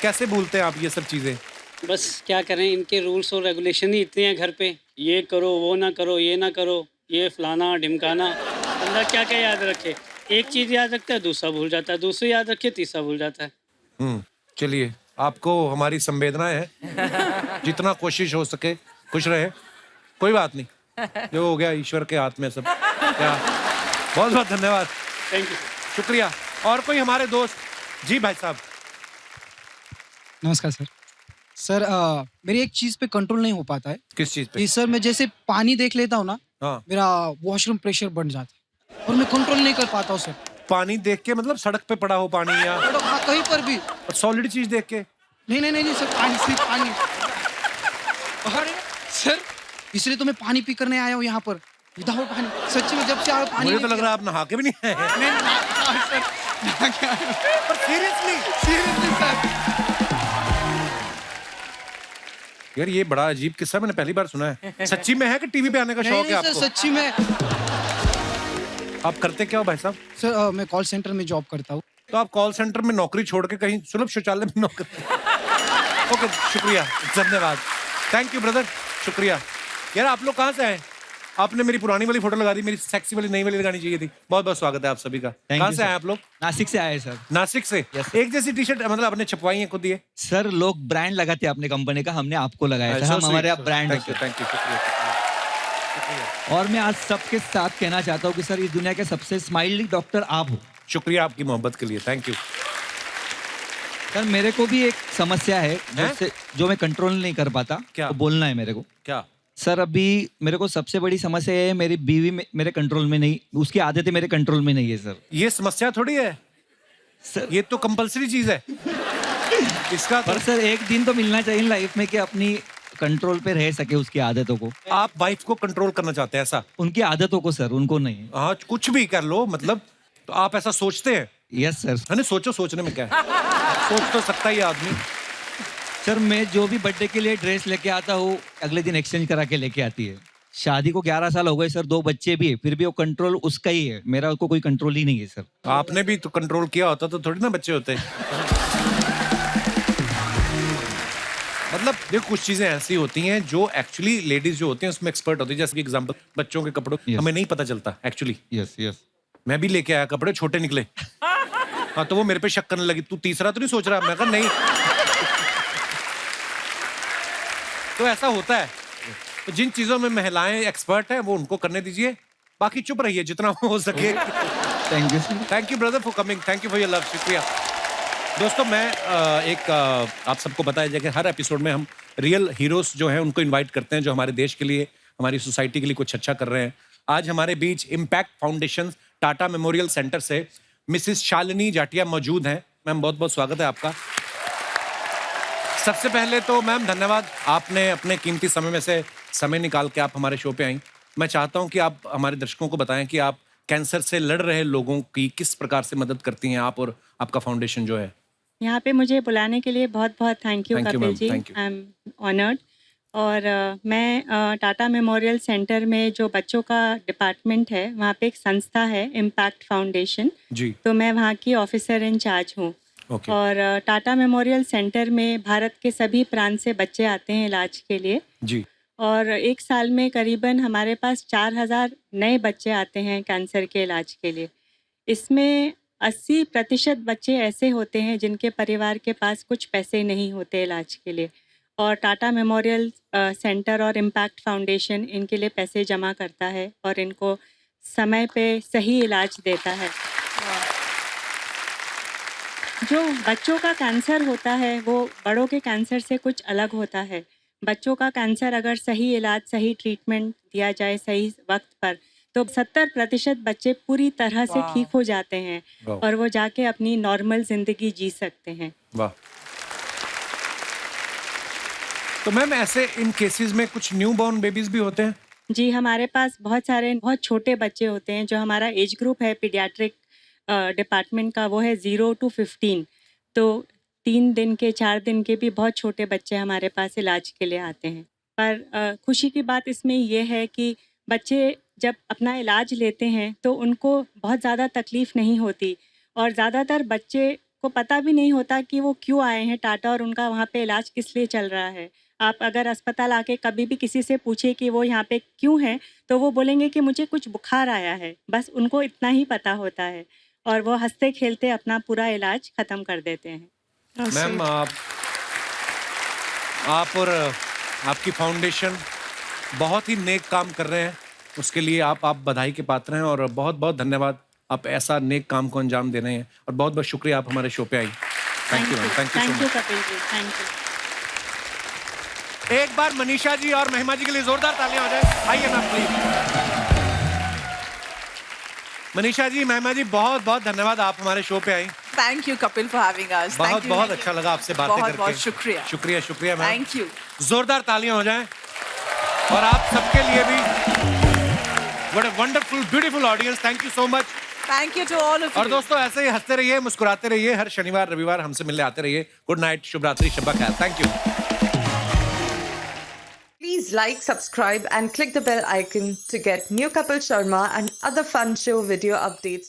कैसे भूलते हैं आप ये सब चीजें? बस क्या करें, इनके रूल्स और रेगुलेशन ही इतने हैं घर पे, ये करो वो ना करो, ये ना करो, ये फलाना ढिमकाना, बंदा क्या क्या याद रखे। एक चीज याद रखता है, दूसरा भूल जाता है, दूसरी याद रखे, तीसरा भूल जाता है। चलिए, आपको हमारी संवेदनाएं है, जितना कोशिश हो सके खुश रहे, कोई बात नहीं, जो हो गया ईश्वर के हाथ में सब। क्या, बहुत बहुत धन्यवाद, थैंक यू। शुक्रिया। और कोई हमारे दोस्त? जी भाई साहब। नमस्कार सर। सर मेरी एक चीज पे कंट्रोल नहीं हो पाता है। किस चीज पे? कि सर मैं जैसे पानी देख लेता हूँ ना, हाँ। मेरा वॉशरूम प्रेशर बढ़ जाता है और मैं कंट्रोल नहीं कर पाता हूँ सर। पानी देख के मतलब सड़क पे पड़ा हो पानी या हाँ, कहीं पर भी। सॉलिड चीज देख के? नहीं सर, पानी, सिर्फ पानी। अरे सर, इसलिए तो मैं पानी पी करने आया हूँ यहाँ पर, विदाउट पानी। सच्ची में जब से आया पानी। मुझे तो लग रहा है आप नहा के भी नहीं आए। Seriously sir. यार ये बड़ा अजीब किस्सा, मैंने पहली बार सुना है। सच्ची में है कि टीवी पे आने का शौक है नहीं सर, आपको? सच्ची में। आप करते क्या हो भाई साहब? सर मैं कॉल सेंटर में जॉब करता हूँ। तो आप कॉल सेंटर में नौकरी छोड़ के कहीं सुलभ शौचालय में नौकरी? ओके, शुक्रिया, धन्यवाद, थैंक यू ब्रदर, शुक्रिया। यार आप लोग कहाँ से आए? आपने मेरी पुरानी वाली फोटो लगा दी, मेरी सेक्सी वाली नई वाली लगानी चाहिए थी। बहुत बहुत स्वागत है आप सभी का। कहाँ से आए आप लोग? नासिक से आए सर। नासिक से? एक जैसी टी शर्ट मतलब आपने छपवाई है खुद ही? सर लोग ब्रांड लगाते हैं अपने कंपनी का, हमने आपको लगाया था, हम हमारे आप ब्रांड। थैंक यू, शुक्रिया। और मैं आज सबके साथ कहना चाहता हूँ कि सर इस दुनिया के सबसे स्माइली डॉक्टर आप हो। शुक्रिया आपकी मोहब्बत के लिए, थैंक यू। सर मेरे को भी एक समस्या है जो मैं कंट्रोल नहीं कर पाता। क्या? तो बोलना है मेरे को। क्या? सर अभी मेरे को सबसे बड़ी समस्या है, मेरी बीवी मेरे कंट्रोल में नहीं, उसकी आदतें मेरे कंट्रोल में नहीं है सर। ये समस्या थोड़ी है सर, ये तो कंपलसरी चीज है इसका। पर सर एक दिन तो मिलना चाहिए लाइफ में कि अपनी कंट्रोल पे रह सके उसकी आदतों को। आप वाइफ को कंट्रोल करना चाहते हैं ऐसा? उनकी आदतों को सर, उनको नहीं। हाँ, कुछ भी कर लो मतलब, तो आप ऐसा सोचते हैं? Yes sir. है ना, सोचो, सोचने में क्या है, सोच तो सकता ही आदमी। सर मैं जो भी बर्थडे के लिए ड्रेस लेके आता हूँ, अगले दिन एक्सचेंज करा के लेके आती है। शादी को 11 साल हो गए सर, 2 बच्चे भी है, फिर भी वो कंट्रोल उसका ही है, मेरा उसको कोई कंट्रोल ही नहीं है सर। आपने भी तो कंट्रोल किया होता तो थोड़ी ना बच्चे होते। मतलब देखो, कुछ चीजें ऐसी होती हैं जो एक्चुअली लेडीज जो होती हैं उसमें एक्सपर्ट होती है। जैसे कि एग्जांपल, बच्चों के कपड़ों हमें नहीं पता चलता एक्चुअली। यस। मैं भी लेके आया कपड़े, छोटे निकले। हाँ, तो वो मेरे पे शक करने लगी, तू तीसरा तो नहीं सोच रहा? मैं कहा नहीं। तो ऐसा होता है। तो जिन चीजों में महिलाएं एक्सपर्ट है वो उनको करने दीजिए, बाकी चुप रहिए जितना हो सके। Thank you brother for coming, thank you for your love, शुक्रिया। दोस्तों मैं आप सबको बताया जाए कि हर एपिसोड में हम रियल हीरोज जो हैं उनको इनवाइट करते हैं, जो हमारे देश के लिए, हमारी सोसाइटी के लिए कुछ अच्छा कर रहे हैं। आज हमारे बीच impact foundation Tata memorial centre से मिसिस शालिनी जाटिया मौजूद हैं। मैम बहुत बहुत स्वागत है आपका। सबसे पहले तो मैम धन्यवाद, आपने अपने कीमती समय में से समय निकाल के आप हमारे शो पे आई। मैं चाहता हूं कि आप हमारे दर्शकों को बताएं कि आप कैंसर से लड़ रहे लोगों की किस प्रकार से मदद करती हैं आप और आपका फाउंडेशन जो है। यहाँ पे मुझे बुलाने के लिए बहुत बहुत thank you Kapil ji, thank you. I am honoured. और मैं टाटा मेमोरियल सेंटर में जो बच्चों का डिपार्टमेंट है वहाँ पे एक संस्था है इम्पैक्ट फाउंडेशन जी। तो मैं वहाँ की ऑफिसर इन चार्ज हूँ। Okay. और टाटा मेमोरियल सेंटर में भारत के सभी प्रांत से बच्चे आते हैं इलाज के लिए जी। और एक साल में करीबन हमारे पास 4000 नए बच्चे आते हैं कैंसर के इलाज के लिए। इसमें 80% बच्चे ऐसे होते हैं जिनके परिवार के पास कुछ पैसे नहीं होते इलाज के लिए, और टाटा मेमोरियल सेंटर और इम्पैक्ट फाउंडेशन इनके लिए पैसे जमा करता है और इनको समय पे सही इलाज देता है। जो बच्चों का कैंसर होता है वो बड़ों के कैंसर से कुछ अलग होता है। बच्चों का कैंसर अगर सही इलाज, सही ट्रीटमेंट दिया जाए सही वक्त पर, तो 70% बच्चे पूरी तरह से ठीक हो जाते हैं और वो जाके अपनी नॉर्मल जिंदगी जी सकते हैं। वाह। तो मैम ऐसे इन केसेस में कुछ न्यू बॉर्न बेबीज भी होते हैं? जी, हमारे पास बहुत सारे बहुत छोटे बच्चे होते हैं। जो हमारा एज ग्रुप है पीडियाट्रिक डिपार्टमेंट का वो है 0 to 15। तो 3 दिन के 4 दिन के भी बहुत छोटे बच्चे हमारे पास इलाज के लिए आते हैं। पर खुशी की बात इसमें ये है कि बच्चे जब अपना इलाज लेते हैं तो उनको बहुत ज़्यादा तकलीफ़ नहीं होती और ज़्यादातर बच्चे को पता भी नहीं होता कि वो क्यों आए हैं टाटा और उनका वहाँ पे इलाज किस लिए चल रहा है। आप अगर अस्पताल आके कभी भी किसी से पूछे कि वो यहाँ पे क्यों है, तो वो बोलेंगे कि मुझे कुछ बुखार आया है, बस उनको इतना ही पता होता है और वो हंसते खेलते अपना पूरा इलाज खत्म कर देते हैं। मैम आप और आपकी फाउंडेशन बहुत ही नेक काम कर रहे हैं, उसके लिए आप बधाई के पात्र हैं और बहुत बहुत धन्यवाद। आप ऐसा नेक काम को अंजाम दे रहे हैं और बहुत बहुत शुक्रिया आप हमारे शो पे आई। Thank you ma'am, thank you so much. Kapil ji, thank you. एक बार मनीषा जी और महिमा जी के लिए जोरदार तालियां हो जाए। आइए मैम प्लीज। मनीषा जी, महिमा जी, बहुत बहुत धन्यवाद, आप हमारे शो पे आई। Thank you Kapil for having us. बहुत बहुत अच्छा लगा आपसे बातें बहुत करके। बहुत शुक्रिया। शुक्रिया शुक्रिया मैम। Thank you. जोरदार तालियां हो जाएं और आप सबके लिए भी। What a wonderful beautiful audience, thank you so much. Thank you to all of you. और दोस्तों ऐसे ही हंसते रहिए, मुस्कुराते रहिए, हर शनिवार रविवार हमसे मिलने आते रहिए। गुड नाइट, शुभ रात्रि, शब्बा खैर। Thank you. Please like, subscribe and click the bell icon to get new Kapil Sharma and other fun show video updates.